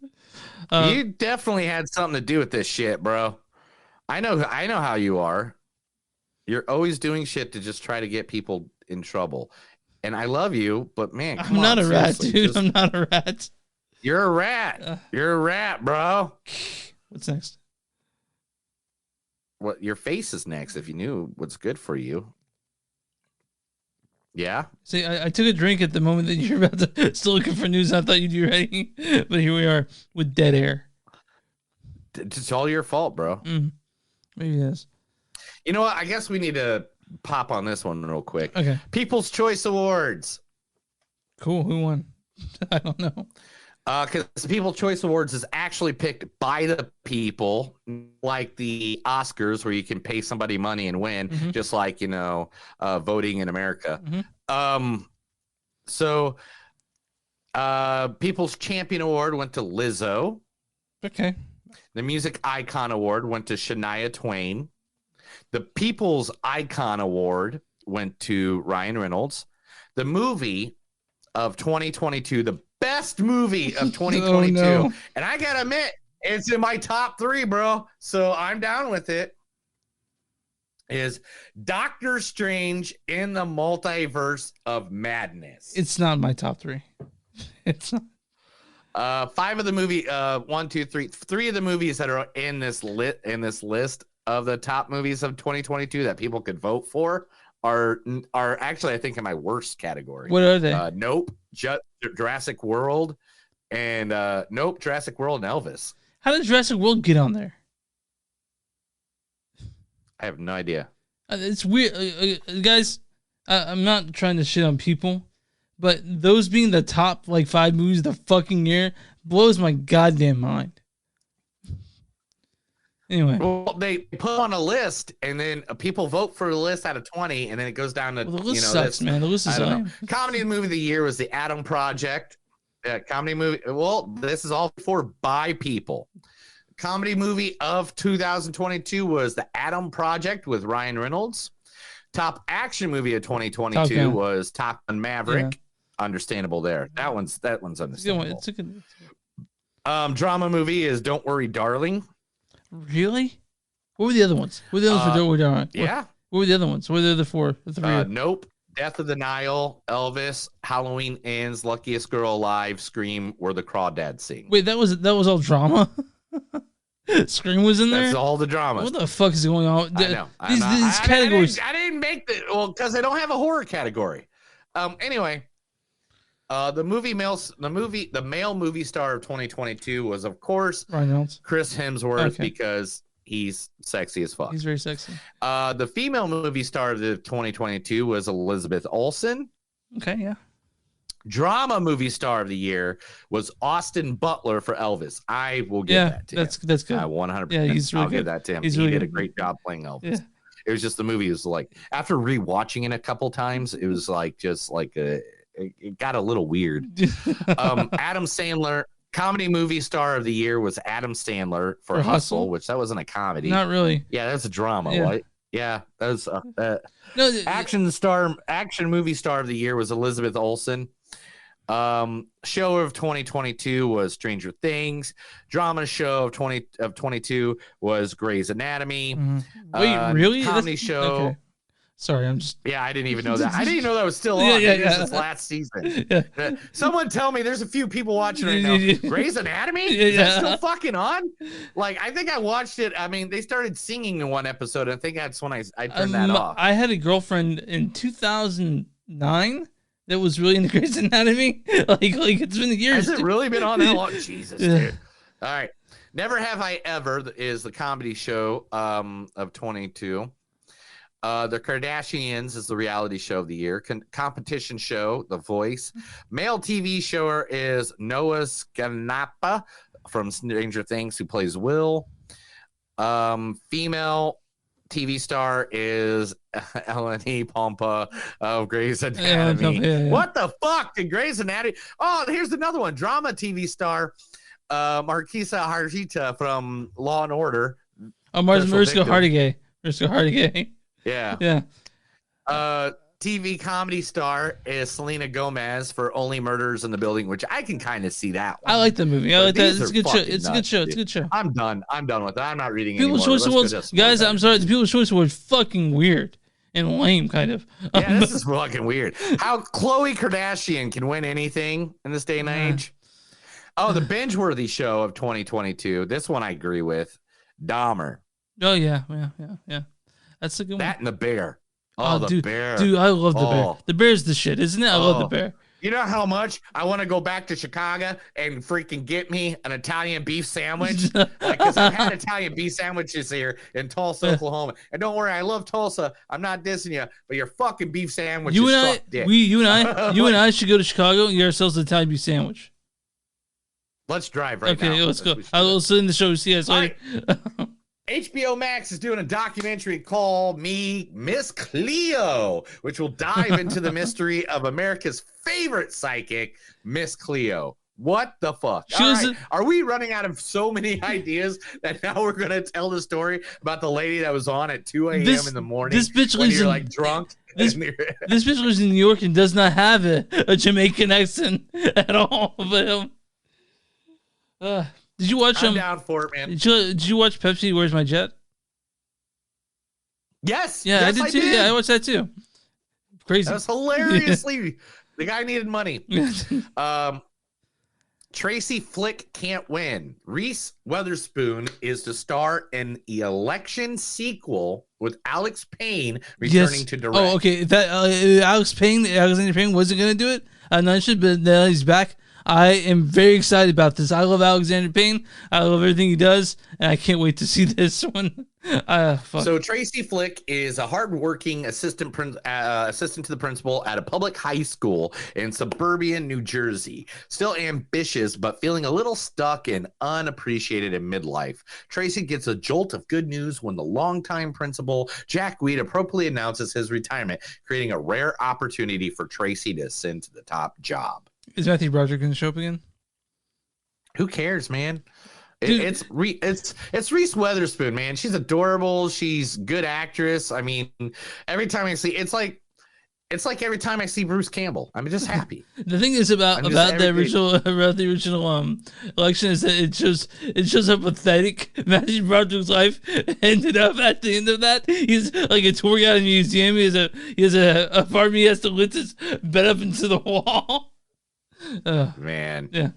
You definitely had something to do with this shit, bro. I know how you are. You're always doing shit to just try to get people in trouble. And I love you, but man, I'm not a rat, dude. I'm not a rat. You're a rat. You're a rat, bro. What's next? What your face is next if you knew what's good for you. Yeah. See, I took a drink at the moment that you're about to still looking for news. I thought you'd be ready, but here we are with dead air. It's all your fault, bro. Maybe it is. You know what? I guess we need to pop on this one real quick. Okay. People's Choice Awards. Cool. Who won? I don't know. Because the People's Choice Awards is actually picked by the people, like the Oscars, where you can pay somebody money and win, just like, voting in America. So People's Champion Award went to Lizzo. Okay. The Music Icon Award went to Shania Twain. The People's Icon Award went to Ryan Reynolds. The movie of 2022, the best movie of 2022, no. and I gotta admit, it's in my top 3, bro. So I'm down with it. Is Doctor Strange in the Multiverse of Madness? It's not my top 3. It's not. 5 of the movie, 1, 2, 3, 3 of the movies that are in this list of the top movies of 2022 that people could vote for are actually, I think, in my worst category. What are they? Nope, Jurassic World, and Nope, Jurassic World and Elvis. How did Jurassic World get on there? I have no idea. It's weird, guys. I'm not trying to shit on people, but those being the top 5 movies of the fucking year blows my goddamn mind. Anyway, well, they put on a list, and then people vote for the list out of 20, and then it goes down to the list sucks, man. The list is Comedy movie of the year was The Adam Project. Comedy movie. Well, this is all for by people. Comedy movie of 2022 was The Adam Project with Ryan Reynolds. Top action movie of 2022 was Top Gun Maverick. Yeah. Understandable there. That one's understandable. It's a good. Drama movie is Don't Worry, Darling. Really? What were the other ones? What were the others for Don't Worry, Darling? Yeah. What were the other ones? What were the other 4? The 3? Nope. Death of the Nile, Elvis, Halloween Ends, Luckiest Girl Alive, Scream, Where the Crawdads Sing. Wait, that was all drama? Scream was in there? That's all the drama. What the fuck is going on? I know. These categories. I didn't make because they don't have a horror category. Anyway, the male movie star of 2022 was, of course, Ryan Reynolds. Chris Hemsworth, because he's sexy as fuck. He's very sexy. The female movie star of the 2022 was Elizabeth Olsen. Okay, yeah. Drama movie star of the year was Austin Butler for Elvis. I will give that to him. That's good. 100%. Yeah, he's really I'll good. give that to him. He's He really did good. a great job playing Elvis. Yeah. It was just the movie was like, after rewatching it a couple times, it was it got a little weird. Adam Sandler, comedy movie star of the year was Adam Sandler for Hustle, which that wasn't a comedy. Not really. Yeah, that's a drama, Yeah. right? Yeah, that was action movie star of the year was Elizabeth Olsen. Show of 2022 was Stranger Things. Drama show of 22 was Grey's Anatomy. Mm-hmm. Wait, really? Comedy show. Okay. Sorry, I'm just. Yeah, I didn't even know that. I didn't even know that was still on. This is last season. Yeah. Someone tell me there's a few people watching right now. Grey's Anatomy? Is that still fucking on? I think I watched it. I mean, they started singing in one episode. I think that's when I turned that off. I had a girlfriend in 2009 that was really into Grey's Anatomy. It's been years. Has it really been on that long? Jesus, dude. All right. Never Have I Ever is the comedy show of 22. The Kardashians is the reality show of the year. Competition show, The Voice. Male TV shower is Noah Scanapa from Stranger Things, who plays Will. Female TV star is Eleni Pompa of Grey's Anatomy. Yeah. What the fuck did Grey's Anatomy? Oh, here's another one. Drama TV star Marquisa Harjita from Law and Order. Oh, Mariska Hargitay. Mariska Hargitay. Yeah. TV comedy star is Selena Gomez for Only Murders in the Building, which I can kind of see that one. I like the movie. I like that. It's a good show. It's a good show. I'm done with that. I'm not reading People's anymore. Choice Awards, guys. I'm sorry. The People's Choice Awards fucking weird and lame, kind of. Yeah, this is fucking weird. How Khloe Kardashian can win anything in this day and age. Oh, the binge-worthy show of 2022. This one I agree with. Dahmer. Oh yeah. That's a good one. That and The Bear. Oh, the Bear. Dude, I love The Bear. The Bear's the shit, isn't it? I love The Bear. You know how much I want to go back to Chicago and freaking get me an Italian beef sandwich? Because I've had Italian beef sandwiches here in Tulsa, Oklahoma. And don't worry, I love Tulsa. I'm not dissing you, but your fucking beef sandwiches suck dick. You and I should go to Chicago and get ourselves an Italian beef sandwich. Let's drive right now. Okay, let's go. I will send the show. See you guys later. HBO Max is doing a documentary called Miss Cleo, which will dive into the mystery of America's favorite psychic, Miss Cleo. What the fuck? All right. Are we running out of so many ideas that now we're going to tell the story about the lady that was on at 2 a.m. in the morning this bitch when lives you're in, like drunk? This bitch lives in New York and does not have a Jamaican accent at all. But did you watch I'm down for it, man. Did you watch Pepsi? Where's My Jet? Yes. Yeah, yes, I did too. Yeah, I watched that too. Crazy. That was hilariously. The guy needed money. Tracy Flick can't win. Reese Witherspoon is to star in the election sequel with Alex Payne returning to direct. Oh, okay. That Alexander Payne wasn't gonna do it. No, but now he's back. I am very excited about this. I love Alexander Payne. I love everything he does, and I can't wait to see this one. So Tracy Flick is a hardworking assistant to the principal at a public high school in suburban New Jersey. Still ambitious, but feeling a little stuck and unappreciated in midlife. Tracy gets a jolt of good news when the longtime principal, Jack Weed, appropriately announces his retirement, creating a rare opportunity for Tracy to ascend to the top job. Is Matthew Broderick going to show up again? Who cares, man? It's Reese Witherspoon, man. She's adorable. She's good actress. I mean, every time I see it's like every time I see Bruce Campbell, I'm just happy. The thing is about the original election is that it shows how pathetic Matthew Broderick's life ended up at the end of that. He's like a tour guide in a museum. He has a apartment. He has to lift his bed up into the wall. Man. Yeah.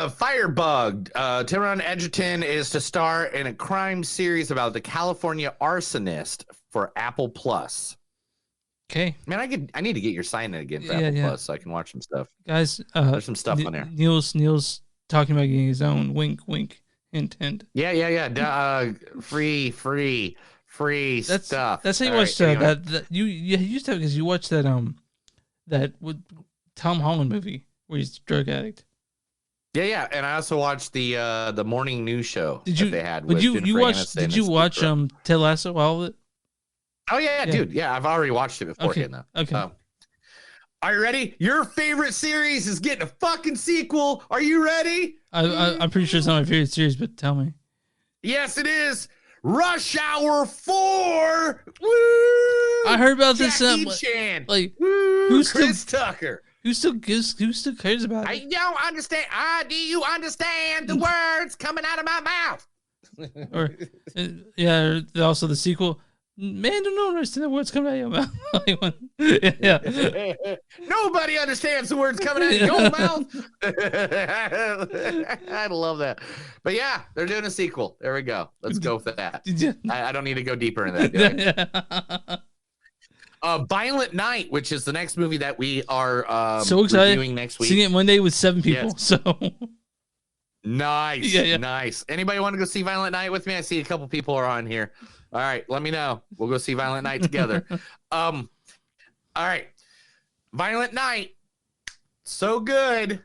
Firebug. Taron Egerton is to star in a crime series about the California arsonist for Apple Plus. Okay. Man, I need to get your sign in again for Apple Plus so I can watch some stuff. Guys, there's some stuff on there. Neil's talking about getting his own. Wink, wink, hint, hint. Yeah. Free stuff. That's how you watched that. You used to have because you watched that with Tom Holland movie where he's a drug addict. Yeah, and I also watched the morning news show that they had. Did you watch Ted Lasso, all of it? Oh yeah, dude. Yeah, I've already watched it beforehand. Okay. Are you ready? Your favorite series is getting a fucking sequel. Are you ready? I'm pretty sure it's not my favorite series, but tell me. Yes, it is. Rush Hour 4. Woo! I heard about this. Jackie Chan. Like, Chris Tucker. Who still cares about it? I don't understand. Do you understand the words coming out of my mouth? Also the sequel. Man, don't understand the words coming out of your mouth. Yeah. Nobody understands the words coming out of your mouth. I love that. But yeah, they're doing a sequel. There we go. Let's go with that. I don't need to go deeper into that. Violent Night, which is the next movie that we are so excited reviewing next week. Seeing it Monday with 7 people. Yes. So nice. Nice. Anybody want to go see Violent Night with me? I see a couple people are on here. All right, let me know. We'll go see Violent Night together. All right. Violent Night. So good.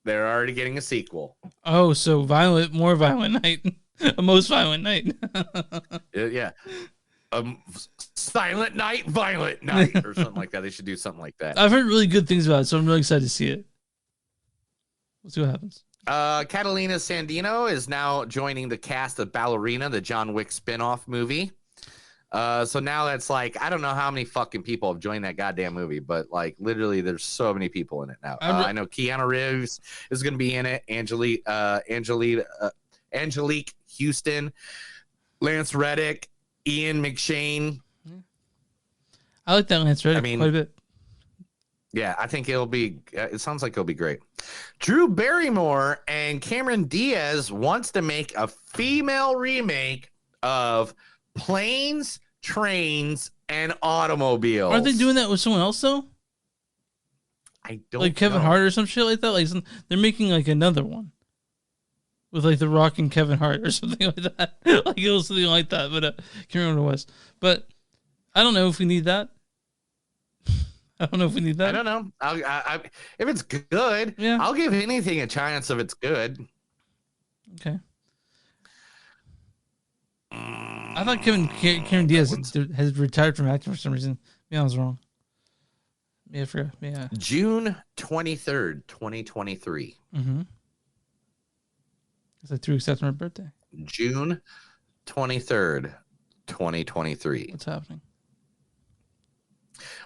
They're already getting a sequel. Oh, so more Violent Night. A most Violent Night. Yeah. Silent Night, Violent Night, or something like that. They should do something like that. I've heard really good things about it, so I'm really excited to see it. We'll see what happens. Catalina Sandino is now joining the cast of Ballerina, the John Wick spinoff movie. So now that's like, I don't know how many fucking people have joined that goddamn movie, but like literally there's so many people in it now. I know Keanu Reeves is going to be in it. Angelique Houston, Lance Reddick, Ian McShane. I like that Lance Reddick quite a bit. Yeah, I think it sounds like it'll be great. Drew Barrymore and Cameron Diaz wants to make a female remake of Planes, Trains, and Automobiles. Aren't they doing that with someone else though? I don't like Kevin Hart or some shit like that. Like they're making like another one with like The Rock and Kevin Hart or something like that. Like it was something like that, but I can't remember what it was. But I don't know if we need that. I don't know. If it's good, I'll give anything a chance if it's good. Okay. I thought Cameron Diaz has retired from acting for some reason. Maybe I was wrong. Yeah, I forgot. Yeah. June 23rd, 2023. Mm-hmm. It's like 2 weeks after my birthday. June 23rd, 2023. What's happening?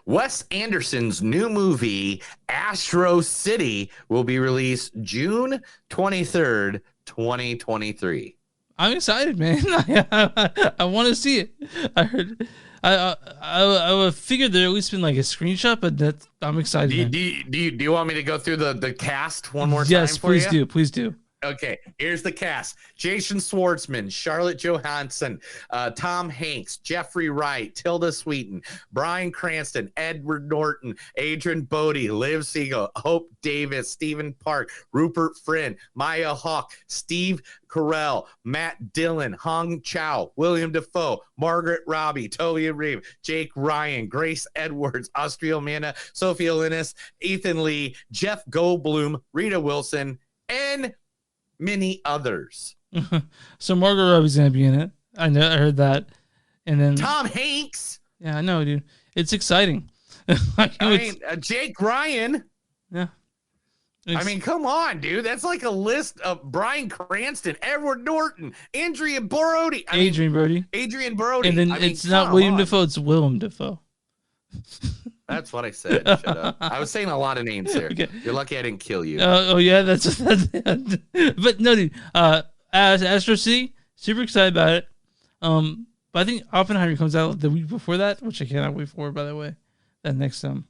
Wes Anderson's new movie, Astro City, will be released June 23rd, 2023. I'm excited, man. I want to see it. I heard. I figured there at least been like a screenshot, but I'm excited. Do you want me to go through the cast one more time for you? Yes, please do. Okay, here's the cast: Jason Schwartzman, Scarlett Johansson, Tom Hanks, Jeffrey Wright, Tilda Swinton, Bryan Cranston, Edward Norton, Adrian Brody, Liv Siegel, Hope Davis, Stephen Park, Rupert Friend, Maya Hawke, Steve Carell, Matt Dillon, Hong Chow, William Dafoe, Margaret Robbie, Toby Reeve, Jake Ryan, Grace Edwards, Austria Amanda, Sophia Linus, Ethan Lee, Jeff Goldblum, Rita Wilson, and many others. So Margot Robbie's gonna be in it. I know. I heard that. And then Tom Hanks. Yeah, I know, dude. It's exciting. Jake Ryan. Yeah. I mean, come on, dude. That's like a list of Bryan Cranston, Edward Norton, Adrian Brody. Adrian Brody. And then it's not William Dafoe, it's Willem Dafoe. That's what I said. Shut up. I was saying a lot of names there. Okay. You're lucky I didn't kill you. Oh yeah, that's but no, dude. As Astro City, super excited about it. But I think Oppenheimer comes out the week before that, which I cannot wait for, by the way. That next But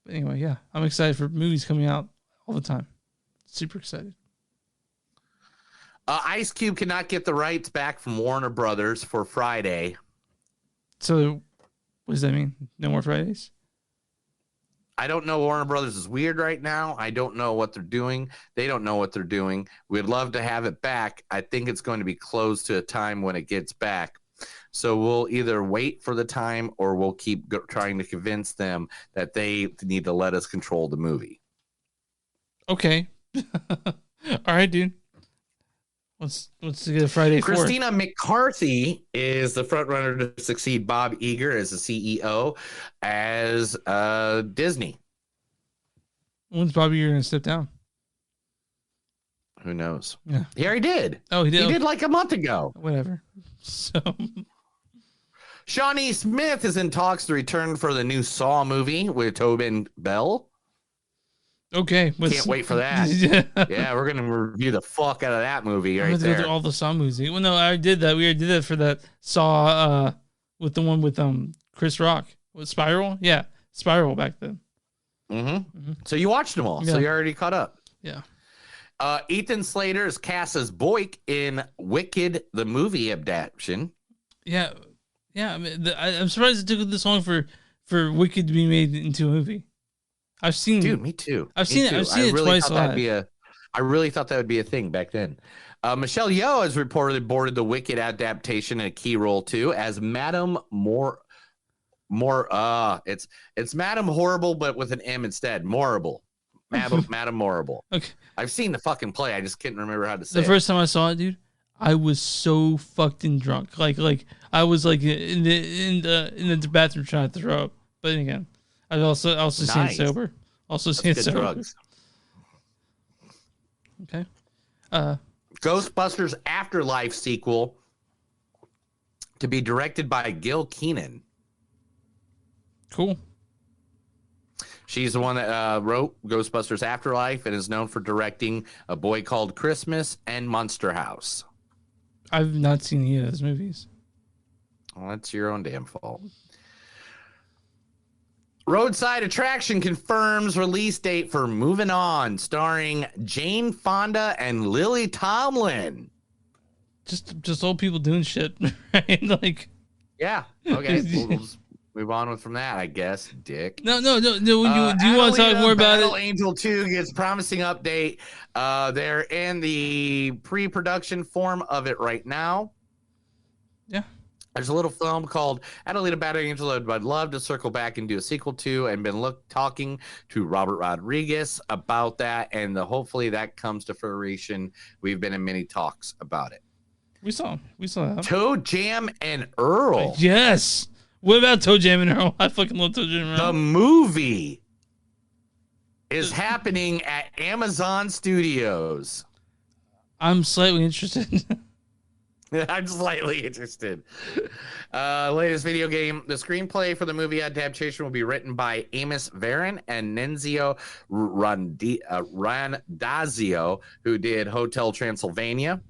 anyway, yeah, I'm excited for movies coming out all the time. Super excited. Ice Cube cannot get the rights back from Warner Brothers for Friday. So, what does that mean? No more Fridays? I don't know. Warner Brothers is weird right now. I don't know what they're doing. They don't know what they're doing. We'd love to have it back. I think it's going to be closed to a time when it gets back. So we'll either wait for the time or we'll keep trying to convince them that they need to let us control the movie. Okay. All right, dude. Let's get a Friday for Christina McCarthy is the front runner to succeed Bob Iger as the CEO as Disney. When's Bob Iger going to step down? Who knows? Yeah. He already did. Oh, he did? He did like a month ago. Whatever. So Shawnee Smith is in talks to return for the new Saw movie with Tobin Bell. Okay. Can't wait for that. Yeah, we're going to review the fuck out of that movie right there. Go through all the Saw movies. Well, no, I did that. We already did that for that Saw with the one with Chris Rock. With Spiral? Yeah, Spiral back then. Mm-hmm. So you watched them all. Yeah. So you're already caught up. Yeah. Ethan Slater is cast as Boyk in Wicked, the movie adaptation. Yeah. Yeah. I mean, I'm surprised it took this long for Wicked to be made into a movie. I've seen, dude. Me too. I've seen it twice. I really thought that would be a thing back then. Michelle Yeoh has reportedly boarded the Wicked adaptation in a key role too as Madame it's Madame Horrible, but with an M instead. Morrible. Madame Morrible. Okay. I've seen the fucking play. I just couldn't remember how to say it. The first time I saw it, dude, I was so fucking drunk. Like I was like in the bathroom trying to throw up. But again, I've also seen it sober. Also seen it sober. Drugs. Okay. Ghostbusters Afterlife sequel to be directed by Gil Keenan. Cool. She's the one that wrote Ghostbusters Afterlife and is known for directing A Boy Called Christmas and Monster House. I've not seen any of those movies. Well, that's your own damn fault. Roadside Attraction confirms release date for Moving On, starring Jane Fonda and Lily Tomlin. Just old people doing shit, right? Like, yeah. Okay, we'll just move on from that, I guess. Dick. No. Do you want to talk more about Battle it? Angel 2 gets promising update. They're in the pre-production form of it right now. Yeah. There's a little film called Adelita Bad Angel that I'd love to circle back and do a sequel to, and been talking to Robert Rodriguez about that, and hopefully that comes to fruition. We've been in many talks about it. We saw that. Toe Jam and Earl. Yes. What about Toe Jam and Earl? I fucking love Toe Jam and Earl. The movie is happening at Amazon Studios. I'm slightly interested. I'm slightly interested. Latest video game. The screenplay for the movie adaptation will be written by Amos Varon and Nenzio Randazio, who did Hotel Transylvania.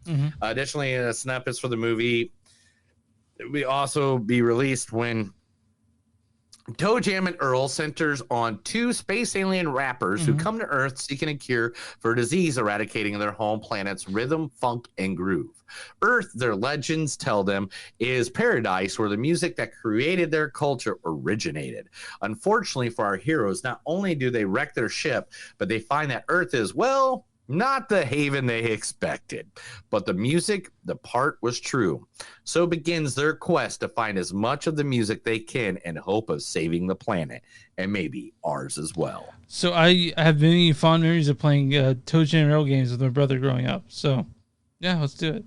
Additionally, a synopsis for the movie will also be released when Toe Jam and Earl centers on two space alien rappers who come to Earth seeking a cure for a disease eradicating their home planet's rhythm, funk, and groove. Earth, their legends tell them, is paradise where the music that created their culture originated. Unfortunately for our heroes, not only do they wreck their ship, but they find that Earth is, well, not the haven they expected. But the music, the part was true. So begins their quest to find as much of the music they can in hope of saving the planet, and maybe ours as well. So I have many fond memories of playing Toe Jam and Earl games with my brother growing up. So, yeah, let's do it.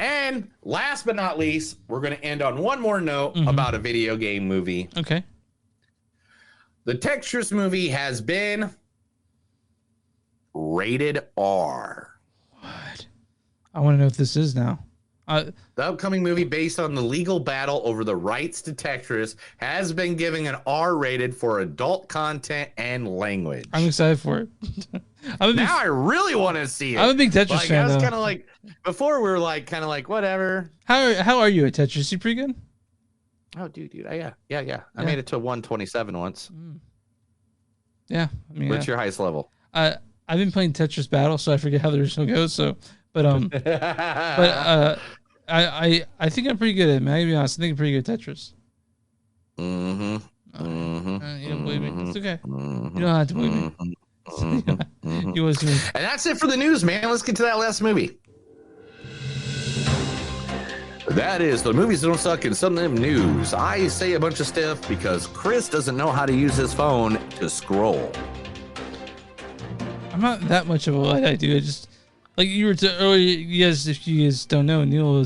And last but not least, we're going to end on one more note about a video game movie. Okay. The Tetris movie has been rated R. What? I want to know if this is now. The upcoming movie, based on the legal battle over the rights to Tetris, has been given an R rated for adult content and language. I'm excited for it. I really want to see it. I'm a big Tetris fan. I was kind of like, before we were like, kind of like, whatever. How are you at Tetris? You pretty good? Oh, dude. Yeah. I made it to 127 once. Yeah. I mean, what's your highest level? I've been playing Tetris Battle, so I forget how the original goes. So, but I think I'm pretty good at it, man. I gotta be honest. I think I'm pretty good at Tetris. You don't believe me? It's okay. You don't have to believe me. You was me. And that's it for the news, man. Let's get to that last movie. That is the movies that don't suck in some of them news. I say a bunch of stuff because Chris doesn't know how to use his phone to scroll. I'm not that much of a Luddite, dude. I just, like you were earlier, you guys, if you guys don't know, Neil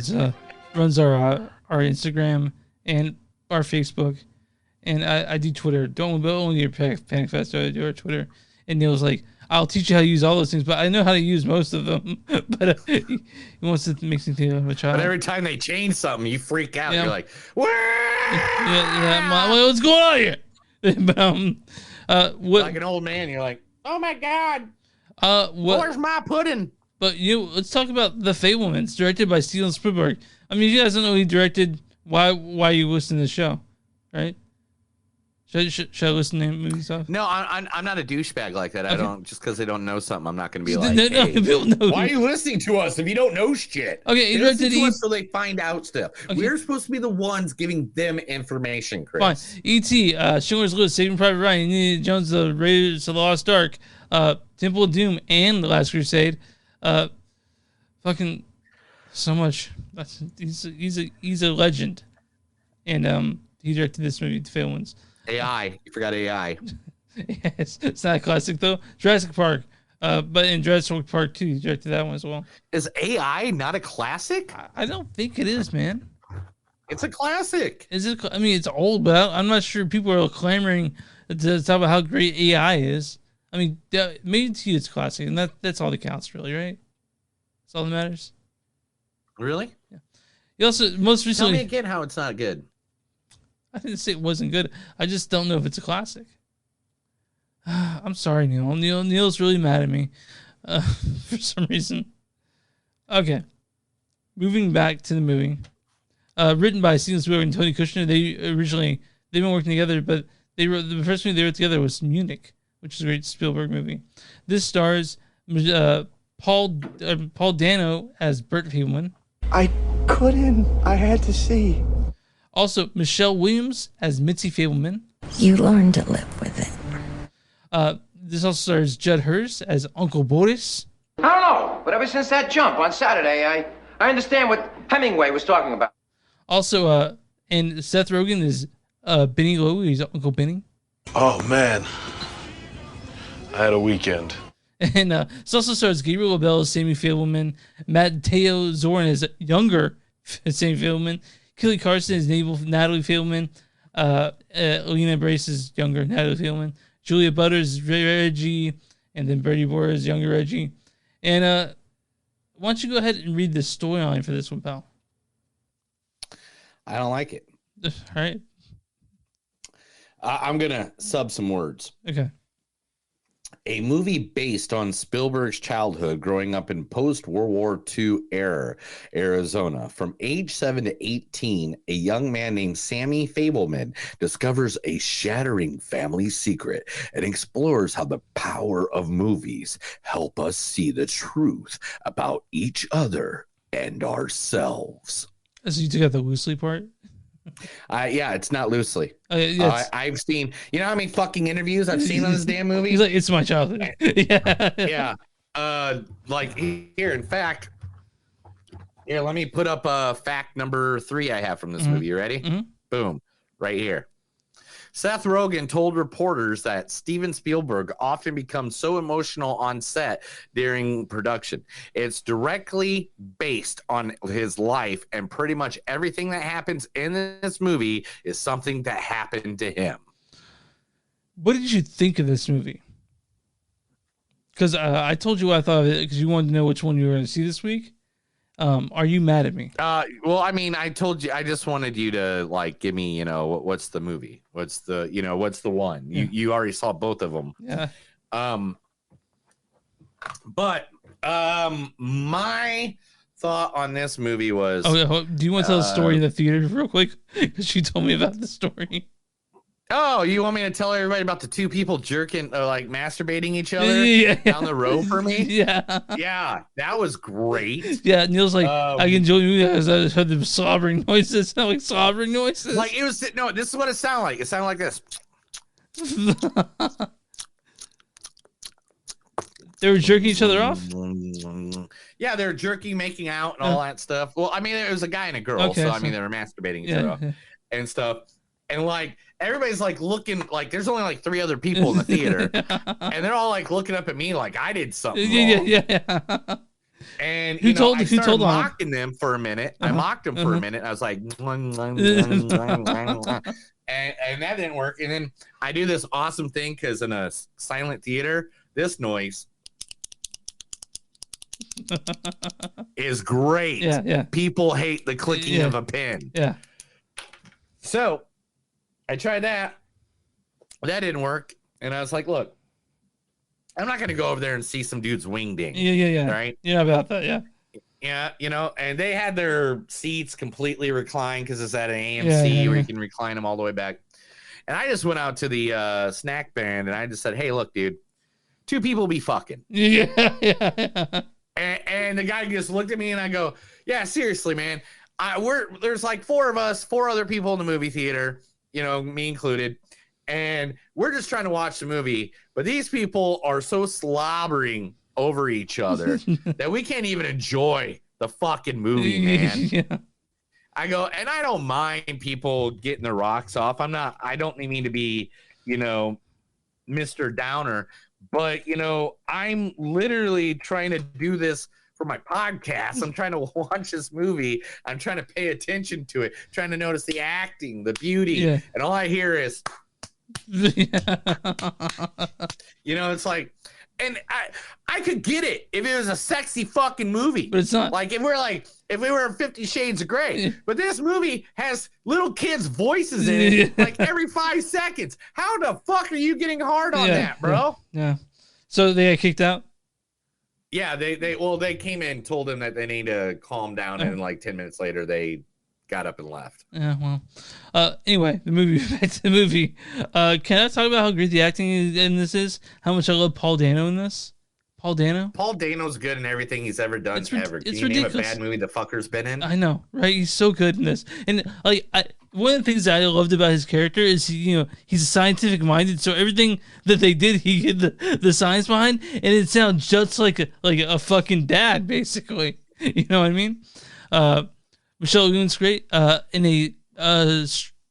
runs our Instagram and our Facebook, and I do Twitter. Don't only your Panic Fest, I do our Twitter. And Neil's like, I'll teach you how to use all those things, but I know how to use most of them. But he wants to make me feel like a child. But every time they change something, you freak out. Yeah. You're like, "Wah!" What's going on here? But, like an old man, you're like, oh my god. Where's my pudding? But let's talk about The Fabelmans, directed by Steven Spielberg. I mean, if you guys don't know he directed, why you listen to the show, right? Should I listen to movies off? No, I'm not a douchebag like that. Okay. I don't, just because they don't know something, I'm not going to be like, hey, why are you listening to us if you don't know shit? Okay, they listen to us so they find out stuff. Okay. We're supposed to be the ones giving them information, Chris. Fine. E.T., Schindler's List, Saving Private Ryan, Indiana Jones, The Raiders of the Lost Ark, Temple of Doom, and The Last Crusade. Fucking so much. He's a legend, and he directed this movie, The Fabelmans. AI. You forgot AI. Yes, it's not a classic though. Jurassic Park. But in Jurassic Park 2, he directed that one as well. Is AI not a classic? I don't think it is, man. It's a classic. Is it? I mean, it's old, but I'm not sure people are clamoring to talk about how great AI is. I mean, maybe to you it's classic, and that's all that counts, really, right? That's all that matters. Really? Yeah. You also most recently. Tell me again how it's not good. I didn't say it wasn't good. I just don't know if it's a classic. I'm sorry, Neil. Neil's really mad at me for some reason. Okay. Moving back to the movie. Written by Steven Spielberg and Tony Kushner. They've been working together, but the first movie they wrote together was Munich, which is a great Spielberg movie. This stars Paul Dano as Bert Fabelman. I had to see. Also, Michelle Williams as Mitzi Fabelman. You learn to live with it. This also stars Judd Hirsch as Uncle Boris. I don't know, but ever since that jump on Saturday, I understand what Hemingway was talking about. Also, and Seth Rogen is Benny Lowe. He's Uncle Benny. Oh man, I had a weekend. And it also stars Gabriel Labelle as Sammy Fabelman, Matteo Zorin as younger Sammy Fabelman, Kelly Carson as Natalie Fabelman, Alina Brace is younger Natalie Fabelman, Julia Butters is Reggie, and then Bertie Borer is younger Reggie. And why don't you go ahead and read the storyline for this one, pal? I don't like it. All right. I'm going to sub some words. Okay. A movie based on Spielberg's childhood growing up in post-World War II era Arizona. From age 7 to 18, a young man named Sammy Fabelman discovers a shattering family secret and explores how the power of movies help us see the truth about each other and ourselves. So you took out the loosely part? Yeah, it's not loosely. Yes. I've seen, you know how many fucking interviews I've seen on this damn movie? He's like, it's my childhood. Yeah. Like here, in fact, here, let me put up fact number 3 I have from this movie. You ready? Boom. Right here. Seth Rogen told reporters that Steven Spielberg often becomes so emotional on set during production. It's directly based on his life, and pretty much everything that happens in this movie is something that happened to him. What did you think of this movie? Because I told you what I thought of it because you wanted to know which one you were going to see this week. Are you mad at me? Well, I mean, I told you, I just wanted you to like give me, you know, what's the movie? What's the, you know, what's the one? Yeah. You already saw both of them. Yeah. But my thought on this movie was. Oh, do you want to tell the story in the theater real quick? Because she told me about the story. Oh, you want me to tell everybody about the 2 people jerking, like masturbating each other down the road for me? Yeah, that was great. Yeah, Neil's like, I can enjoy you guys. I just heard the slobbering noises. Sound like slobbering noises. Like it was no. This is what it sounded like. It sounded like this. They were jerking each other off. Yeah, they were jerking, making out, and all that stuff. Well, I mean, it was a guy and a girl, Okay, so I mean, they were masturbating each other off and stuff. And like everybody's like looking, like there's only like 3 other people in the theater, and they're all like looking up at me like I did something wrong. Yeah. And I started mocking them for a minute. I mocked them for a minute. I was like, and that didn't work. And then I do this awesome thing because in a silent theater, this noise is great. Yeah. People hate the clicking of a pen. Yeah. So I tried that. That didn't work. And I was like, look, I'm not going to go over there and see some dude's wing ding. Yeah. Right? Yeah, about that, yeah. Yeah, you know, and they had their seats completely reclined because it's at an AMC where you can recline them all the way back. And I just went out to the snack band and I just said, hey, look, dude, 2 people be fucking. Yeah. And the guy just looked at me and I go, yeah, seriously, man. There's like 4 of us, 4 other people in the movie theater, you know, me included. And we're just trying to watch the movie. But these people are so slobbering over each other that we can't even enjoy the fucking movie, man. Yeah. I go, and I don't mind people getting their rocks off. I don't mean to be, you know, Mr. Downer, but, you know, I'm literally trying to do this for my podcast. I'm trying to watch this movie. I'm trying to pay attention to it, trying to notice the acting, the beauty. And all I hear is, you know, it's like, and I could get it if it was a sexy fucking movie, but it's not. Like if we were 50 Shades of Grey, but this movie has little kids' voices in it, like every 5 seconds. How the fuck are you getting hard on that, bro? Yeah. So they got kicked out. Yeah, they came in, told them that they need to calm down, and like 10 minutes later they got up and left. Yeah, well. Anyway, the movie. Back to the movie. Can I talk about how great the acting in this is? How much I love Paul Dano in this. Paul Dano's good in everything he's ever done. Ever. Can you ridiculous. name a bad movie the fucker's been in? I know, right? He's so good in this. And like, one of the things that I loved about his character is he's scientific minded. So everything that they did, he hid the science behind, and it sounds just like a fucking dad, basically. You know what I mean? Michelle Yeoh's great. In a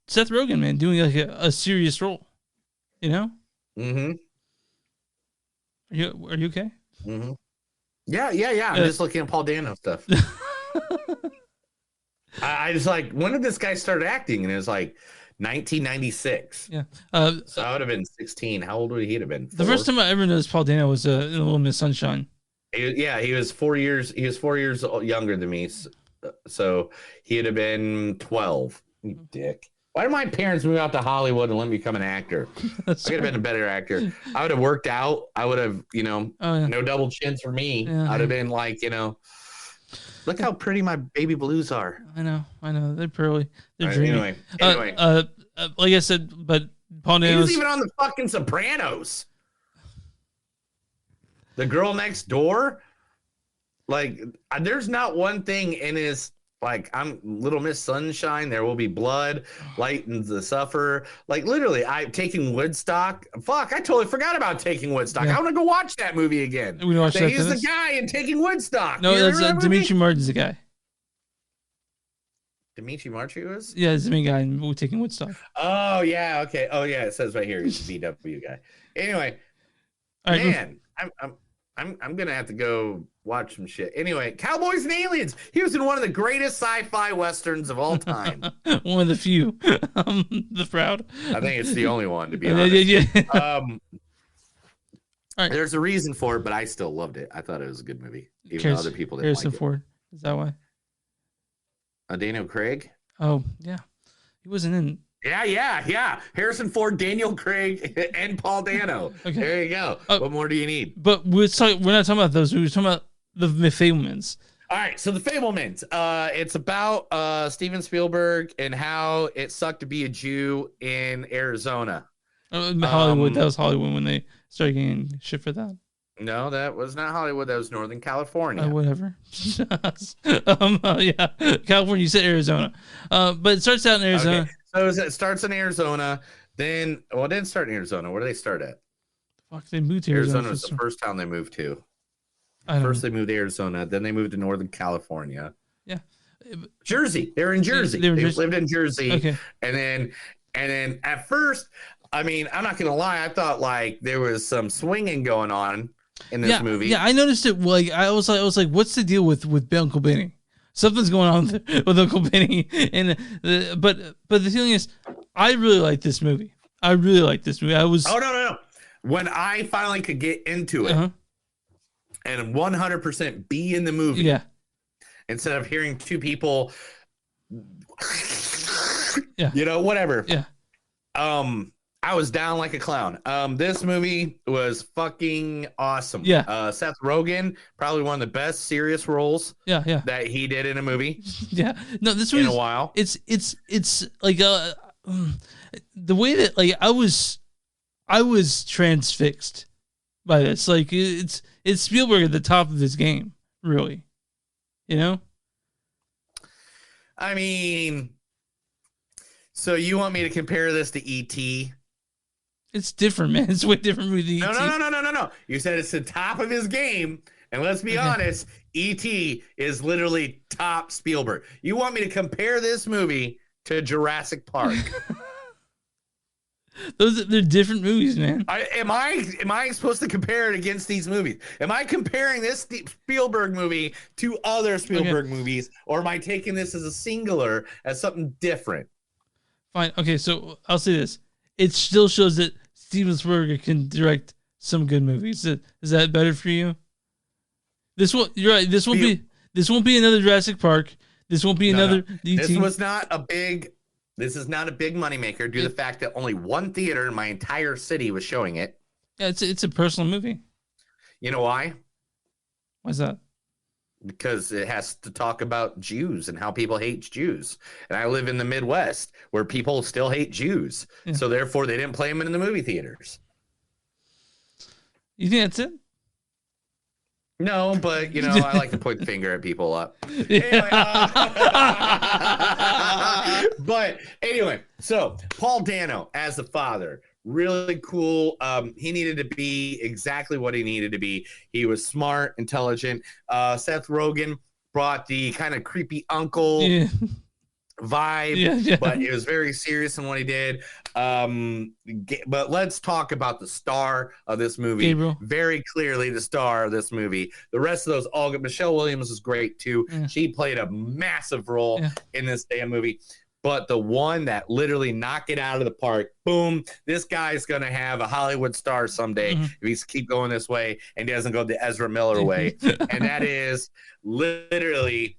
Seth Rogen, man, doing like a serious role. You know. Mm-hmm. Are you okay? Mm-hmm. Yeah. I'm just looking at Paul Dano stuff. I just like, when did this guy start acting? And it was like 1996. Yeah. So I would have been 16. How old would he have been? 4? The first time I ever noticed Paul Dano was in Little Miss Sunshine. He was 4 years. He was 4 years younger than me. So he'd have been 12. You dick. Why did my parents move out to Hollywood and let me become an actor? I could have been a better actor. I would have worked out. I would have, no double chins for me. Yeah. I'd have been like, look how pretty my baby blues are. I know. They're pearly. They're Right, dreamy. anyway. Like I said, but Paul He Dano's was even on the fucking Sopranos. The Girl Next Door. Like, there's not one thing in his, like, I'm Little Miss Sunshine, There Will Be Blood, Lightens the Sufferer. Like, literally, I'm Taking Woodstock. Fuck, I totally forgot about Taking Woodstock. Yeah. I want to go watch that movie again. We watched that. He's the guy in Taking Woodstock. No, You that's remember that movie? Dimitri Martin's the guy. Dimitri Martinez? Yeah, he's the main guy in Taking Woodstock. Oh, yeah, okay. Oh, yeah, it says right here he's the VW guy. Anyway, All right, man, I'm gonna have to go watch some shit. Anyway, Cowboys and Aliens. He was in one of the greatest sci-fi westerns of all time. One of the few. The Proud. I think it's the only one, to be honest. Yeah. There's a reason for it, but I still loved it. I thought it was a good movie, even though other people didn't Harrison like Ford. Is that why? Daniel Craig. Oh yeah, he wasn't in. Yeah. Harrison Ford, Daniel Craig, and Paul Dano. Okay. There you go. What more do you need? But we're not talking about those. We were talking about the Fabelmans. All right, so the Fabelmans. It's about Steven Spielberg and how it sucked to be a Jew in Arizona. Hollywood. That was Hollywood when they started getting shit for that. No, that was not Hollywood. That was Northern California. Whatever. Yeah, California. You said Arizona, but it starts out in Arizona. Okay. So it starts in Arizona. Then, it didn't start in Arizona. Where do they start at? Fuck, they moved to Arizona was the first town they moved to. First, they moved to Arizona. Then they moved to Northern California. Yeah. Jersey. They were in Jersey. They lived in Jersey. Okay. And then at first, I mean, I'm not gonna lie. I thought like there was some swinging going on in this movie. Yeah, I noticed it. Like I was like, what's the deal with Uncle Benny? Something's going on with Uncle Benny. And but the thing is, I really like this movie. I was. Oh no. When I finally could get into it and 100% be in the movie, yeah, instead of hearing two people, yeah, whatever. Yeah. I was down like a clown. This movie was fucking awesome. Yeah. Seth Rogen, probably one of the best serious roles. Yeah. That he did in a movie. Yeah. No, this in a while. It's like the way that like I was transfixed by this. Like it's Spielberg at the top of his game, really. You know? I mean, so you want me to compare this to E.T.? It's different, man. It's way different with E.T. No. You said it's the top of his game, and let's be honest, E.T. is literally top Spielberg. You want me to compare this movie to Jurassic Park? They're different movies, man. Am I supposed to compare it against these movies? Am I comparing this Spielberg movie to other Spielberg movies, or am I taking this as a singular, as something different? Fine. Okay, so I'll say this. It still shows that Steven Spielberg can direct some good movies. Is that better for you? You're right. This won't be another Jurassic Park. This won't be another E.T. This is not a big moneymaker due to the fact that only one theater in my entire city was showing it. Yeah, it's a personal movie. You know why? Why's that? Because it has to talk about Jews and how people hate Jews. And I live in the Midwest where people still hate Jews. Yeah. So therefore they didn't play them in the movie theaters. You think that's it? No, but I like to point the finger at people up. Anyway, but anyway, so Paul Dano as the father, really cool. He needed to be exactly what he needed to be. He was smart, intelligent. Seth Rogen, brought the kind of creepy uncle vibe, but it was very serious in what he did. But let's talk about the star of this movie. Gabriel. Very clearly the star of this movie. The rest of those all good. Michelle Williams was great too. She played a massive role in this damn movie. But the one that literally knocked it out of the park, boom, this guy's going to have a Hollywood star someday if he's keep going this way and doesn't go the Ezra Miller way. And that is literally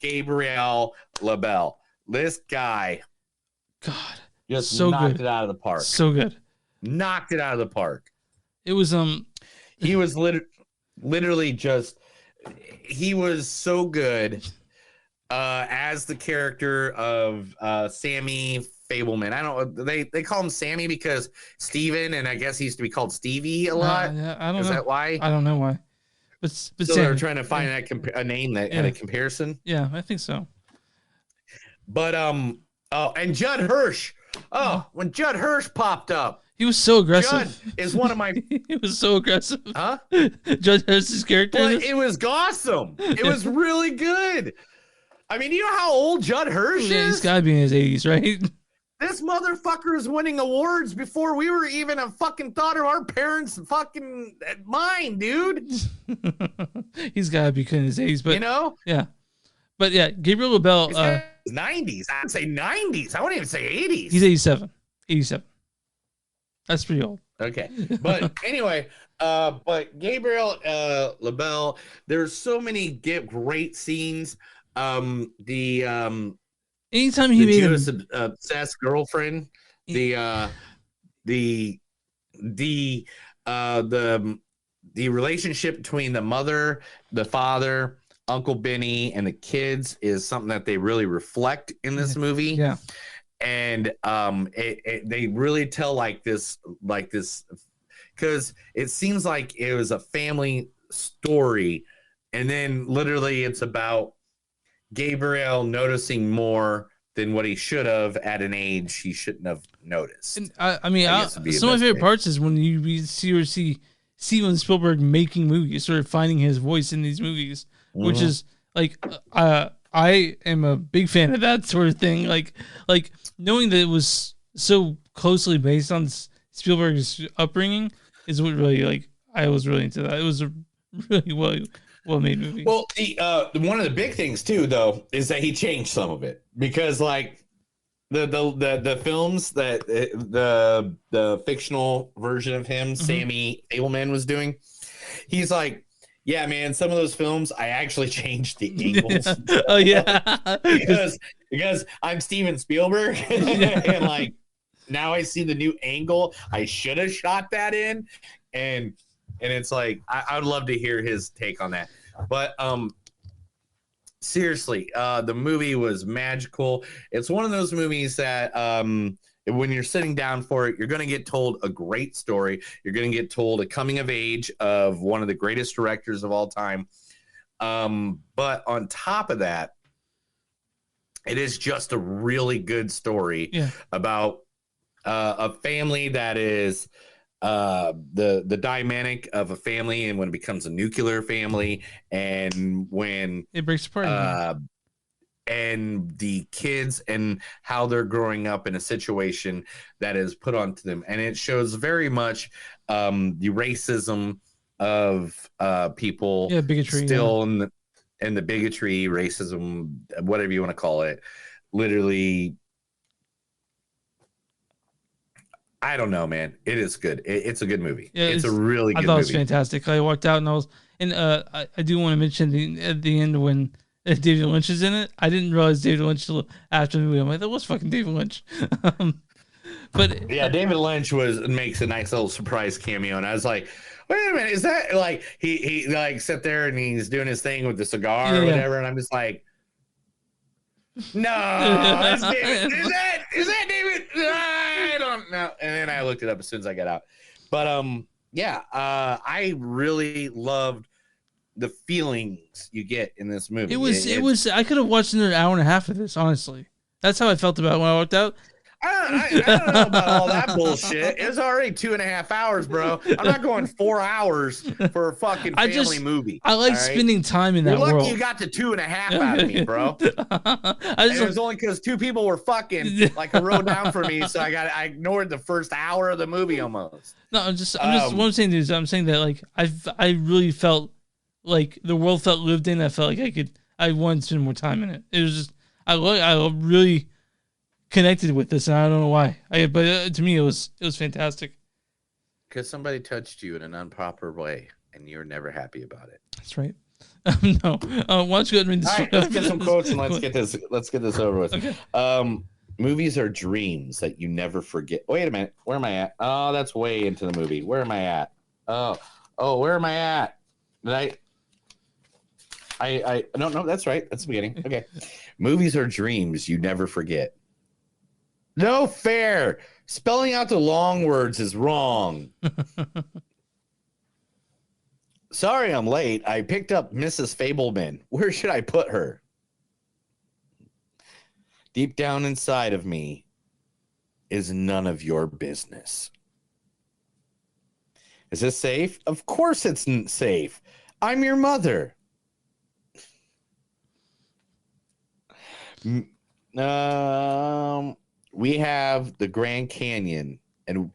Gabriel LaBelle. This guy, God, just so knocked good. it out of the park. So good. Knocked it out of the park. It was he was literally just, he was so good as the character of Sammy Fabelman. I don't know, they call him Sammy because Steven, and I guess he used to be called Stevie a lot. Yeah, I don't know. Is that why? I don't know why. But so they're trying to find a name that had a comparison. Yeah, I think so. But and Judd Hirsch. Oh, when Judd Hirsch popped up, he was so aggressive. Judd is one of my. He was so aggressive. Huh? Judd Hirsch's character. But it was awesome. It was really good. I mean, you know how old Judd Hirsch is? He's got to be in his 80s, right? This motherfucker is winning awards before we were even a fucking thought of our parents' fucking mind, dude. He's got to be in his 80s, but you know, yeah. But yeah, Gabriel LaBelle. 90s. I'd say 90s. I wouldn't even say 80s. He's 87. 87. That's pretty old. Okay, but anyway, but Gabriel LaBelle. There's so many great scenes. Anytime he made Jewish obsessed girlfriend, the relationship between the mother, the father, Uncle Benny, and the kids is something that they really reflect in this movie. Yeah, and they really tell like this because it seems like it was a family story, and then literally it's about Gabriel noticing more than what he should have at an age he shouldn't have noticed. And I mean, some of my favorite parts is when you see Steven Spielberg making movies, sort of finding his voice in these movies, which is like, I am a big fan of that sort of thing. Like knowing that it was so closely based on Spielberg's upbringing is what really, I was really into that. It was a really well-made movie. Well, one of the big things too, though, is that he changed some of it because, the films that the fictional version of him, Sammy Fabelman, was doing, he's like, yeah, man, some of those films I actually changed the angles. Oh yeah, because I'm Steven Spielberg, and now I see the new angle I should have shot that in, and it's like I would love to hear his take on that. But seriously, the movie was magical. It's one of those movies that when you're sitting down for it, you're going to get told a great story. You're going to get told a coming of age of one of the greatest directors of all time. But on top of that, it is just a really good story about a family that is the dynamic of a family, and when it becomes a nuclear family, and when it breaks apart, and the kids and how they're growing up in a situation that is put onto them, and it shows very much the racism of people, bigotry, still in the bigotry, racism, whatever you want to call it, literally. I don't know, man. It is good. It's a good movie. Yeah, it's a really good movie. I thought it was fantastic. I walked out and I do want to mention at the end when David Lynch is in it. I didn't realize David Lynch till after the movie. I'm like, that was fucking David Lynch. But yeah, David Lynch makes a nice little surprise cameo, and I was like, wait a minute, is that he sat there and he's doing his thing with the cigar or whatever, and I'm just like, no, that's David. Is that David? I don't know. And then I looked it up as soon as I got out. But I really loved the feelings you get in this movie. It was. I could have watched another hour and a half of this. Honestly, that's how I felt about it when I walked out. I don't know about all that bullshit. It was already 2.5 hours, bro. I'm not going 4 hours for a fucking family movie. I like spending time in that You're lucky world. you got to 2.5 out of me, bro. It was only because 2 people were fucking like a row down for me, so I ignored the first hour of the movie almost. No, I'm just what I'm saying is I'm saying that like I really felt like the world felt lived in. I felt like I wanted to spend more time in it. It was just I really connected with this, and I don't know why. But to me, it was fantastic. Because somebody touched you in an improper way, and you're never happy about it. That's right. No, why don't you go ahead and read this? All right, let's get some quotes and let's get this over with. Okay. Movies are dreams that you never forget. Wait a minute, where am I at? Oh, that's way into the movie. Where am I at? Oh, where am I at? Did I no, that's right. That's the beginning. Okay. Movies are dreams you never forget. No fair. Spelling out the long words is wrong. Sorry I'm late. I picked up Mrs. Fabelman. Where should I put her? Deep down inside of me is none of your business. Is this safe? Of course it's safe. I'm your mother. We have the Grand Canyon, and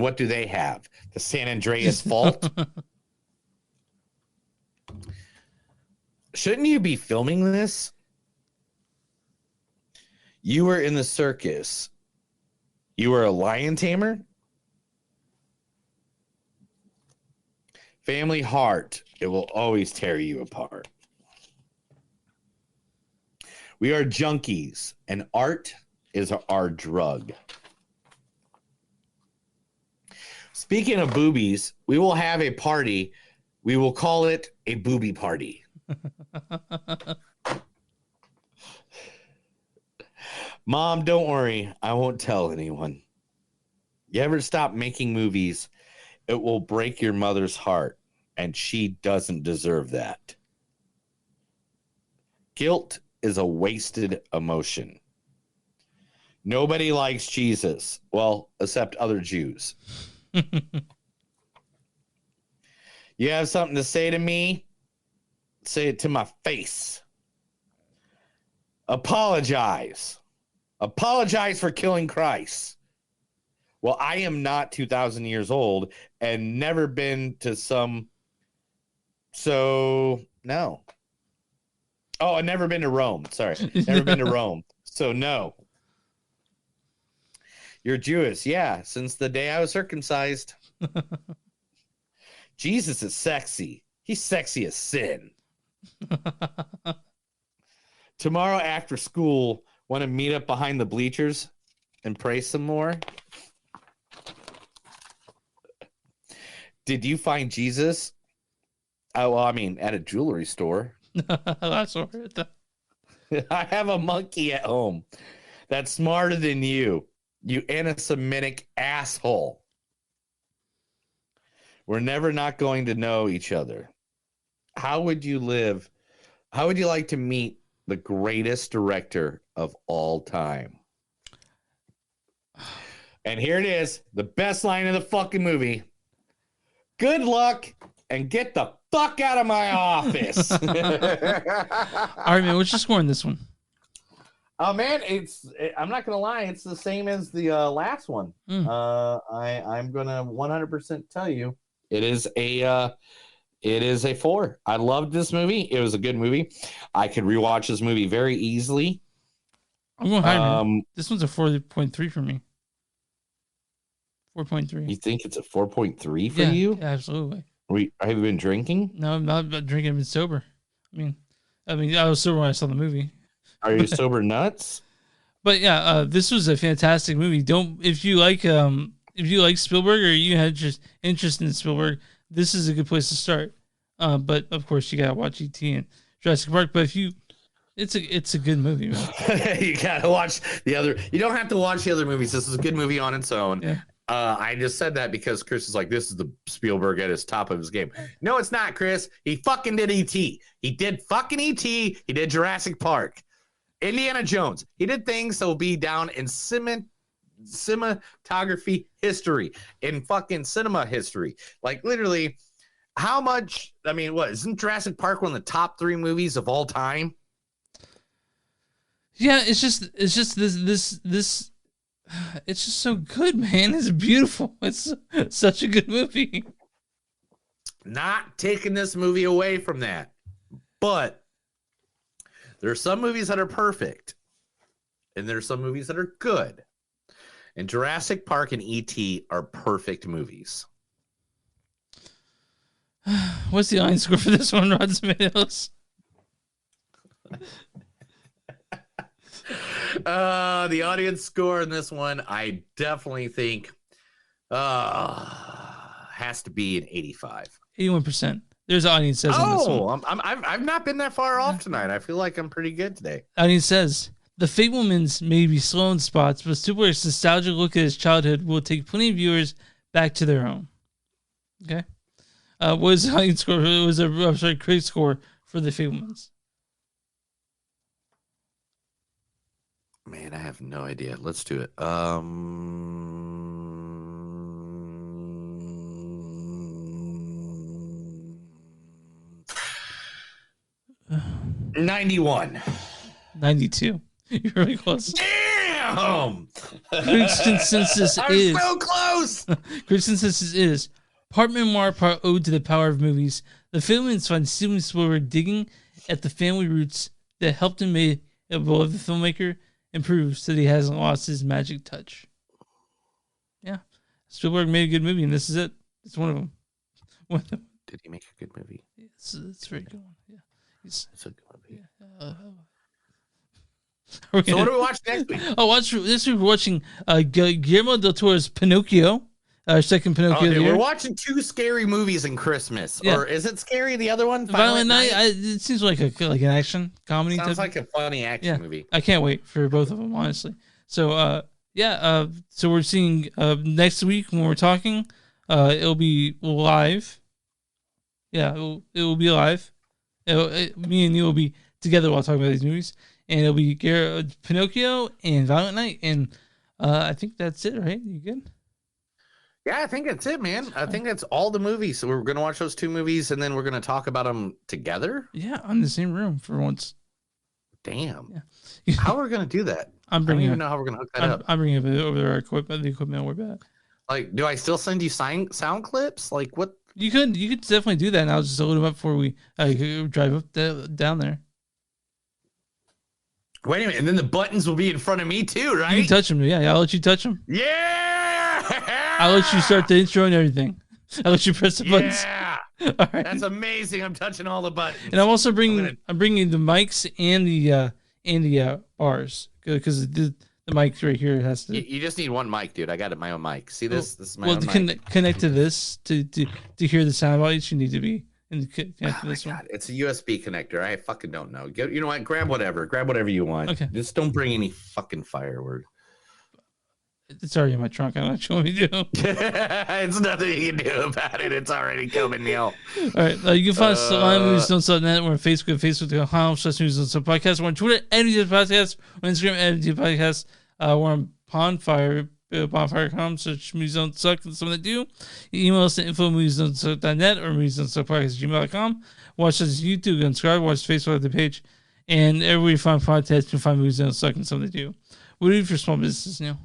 what do they have? The San Andreas Fault? Shouldn't you be filming this? You were in the circus. You were a lion tamer? Family heart, it will always tear you apart. We are junkies, and art is our drug. Speaking of boobies, we will have a party. We will call it a booby party. Mom, don't worry. I won't tell anyone. You ever stop making movies, it will break your mother's heart, and she doesn't deserve that. Guilt is a wasted emotion. Nobody likes Jesus. Well, except other Jews. You have something to say to me? Say it to my face. Apologize. Apologize for killing Christ. Well, I am not 2,000 years old and never been to some... So, no. Oh, I've never been to Rome. Sorry. Never been to Rome. So, no. You're Jewish. Yeah, since the day I was circumcised. Jesus is sexy. He's sexy as sin. Tomorrow after school, want to meet up behind the bleachers and pray some more? Did you find Jesus? Oh, well, I mean, at a jewelry store. That's all right. I have a monkey at home that's smarter than you, you anti-Semitic asshole. We're never not going to know each other. How would you live? How would you like to meet the greatest director of all time? And here it is, the best line of the fucking movie. Good luck and get the fuck out of my office. All right, man. What's your score on this one? Oh man, I'm not gonna lie, it's the same as the last one. I'm gonna 100% tell you it is a 4. I loved this movie. It was a good movie. I could rewatch this movie very easily. I'm going higher, man. This one's a 4.3 for me. 4.3. You think it's a 4.3 for you? Yeah, absolutely. Have you been drinking? No, I'm not drinking. I've been sober. I mean, I was sober when I saw the movie. Are you sober nuts? But yeah, this was a fantastic movie. If you like Spielberg or you had just interest in Spielberg, this is a good place to start. But of course, you gotta watch E.T. and Jurassic Park. But it's a good movie, man. You gotta watch the other. You don't have to watch the other movies. This is a good movie on its own. Yeah. I just said that because Chris is like, this is the Spielberg at his top of his game. No, it's not, Chris. He fucking did E.T. He did fucking E.T. He did Jurassic Park. Indiana Jones. He did things that will be down in cinematography history, in fucking cinema history. Like literally, how much? I mean, what isn't Jurassic Park one of the top 3 movies of all time? Yeah, it's just this. It's just so good, man. It's beautiful. It's such a good movie. Not taking this movie away from that, but there are some movies that are perfect, and there are some movies that are good. And Jurassic Park and E.T. are perfect movies. What's the audience score for this one, Rotten Tomatoes? The audience score in this one, I definitely think has to be an 85. 81%. There's audience says on this one. I've not been that far off tonight. I feel like I'm pretty good today. Audience says the Fabelmans may be slow in spots, but Spielberg's nostalgic look at his childhood will take plenty of viewers back to their home. Okay. What was the audience score? It was a critic score for the Fabelmans. Man, I have no idea. Let's do it. 91. 92. You're really close. Damn! Critics' consensus is so close. Critics' consensus is part memoir, part ode to the power of movies. The Fabelmans find Steven Spielberg digging at the family roots that helped him make a beloved filmmaker and proves that he hasn't lost his magic touch. Yeah, Spielberg made a good movie, and this is it. It's one of them. Did he make a good movie? It's a very good one. Yeah, it's a good movie. Yeah. So what do we watch next week? This week we're watching Guillermo del Toro's Pinocchio. Second Pinocchio. We're watching 2 scary movies in Christmas. Yeah. Or is it scary? The other one, Violent Night. It seems like an action comedy. Sounds like a funny action movie. I can't wait for both of them, honestly. So so we're seeing next week when we're talking. It'll be live. Yeah, it will be live. Me and you will be together while talking about these movies, and it'll be Pinocchio and Violent Night, and I think that's it. Right? You good? Yeah, I think that's it, man. I think that's all the movies. So we're going to watch those 2 movies, and then we're going to talk about them together? Yeah, in the same room for once. Damn. Yeah. How are we going to do that? I don't even know how we're going to hook that up. I'm bringing it over the equipment we're back. Like, do I still send you sound clips? Like, what? You could definitely do that, and I'll just load them up before we drive up down there. Wait a minute, and then the buttons will be in front of me too, right? You can touch them. Yeah, I'll let you touch them. Yeah! I'll let you start the intro and everything. I'll let you press the buttons. Yeah! All right. That's amazing. I'm touching all the buttons. And I'm also bringing the mics and the bars because the mic right here has to. You just need one mic, dude. I got my own mic. See this? This is my own mic. Connect to this to hear the sound volumes. You need to be connect to this one. It's a USB connector. I fucking don't know. You know what? Grab whatever you want. Okay. Just don't bring any fucking firework. It's already in my trunk. I don't know what you want me to do. It's nothing you can do about it. It's already coming, Neil. All right. You can find us on moviesdon'tsuck.net. We're on Facebook, facebook.com/moviesdon'suck. We're on Twitter, @moviesdon'suck. We're on Instagram, @moviesdon'suck. We're on bonfire.com, search Movies Don't Suck and some that do. You email us at info@moviesdon'tsuck.net or moviesdon'tsuck@gmail.com. Watch us on YouTube, subscribe, watch Facebook the page, and everywhere you find podcasts, you can find Movies Don't Suck and some that do. What do you do for small business, Neil?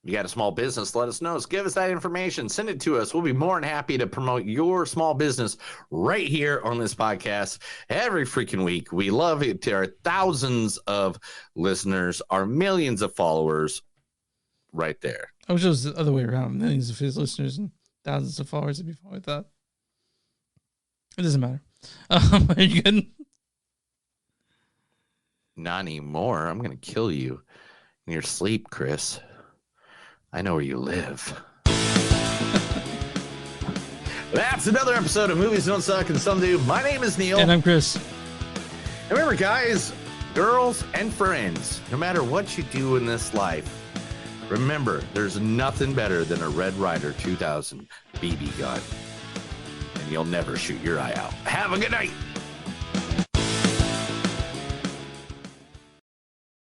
You got a small business, let us know. Give us that information. Send it to us. We'll be more than happy to promote your small business right here on this podcast every freaking week. We love it. To our thousands of listeners, our millions of followers right there. I wish it was the other way around. Millions of his listeners and thousands of followers. It'd be fine with that. It doesn't matter. Are you good? Not anymore. I'm going to kill you in your sleep, Chris. I know where you live. That's another episode of Movies Don't Suck and Some Do. My name is Neil. And I'm Chris. And remember, guys, girls, and friends, no matter what you do in this life, remember, there's nothing better than a Red Ryder 2000 BB gun. And you'll never shoot your eye out. Have a good night.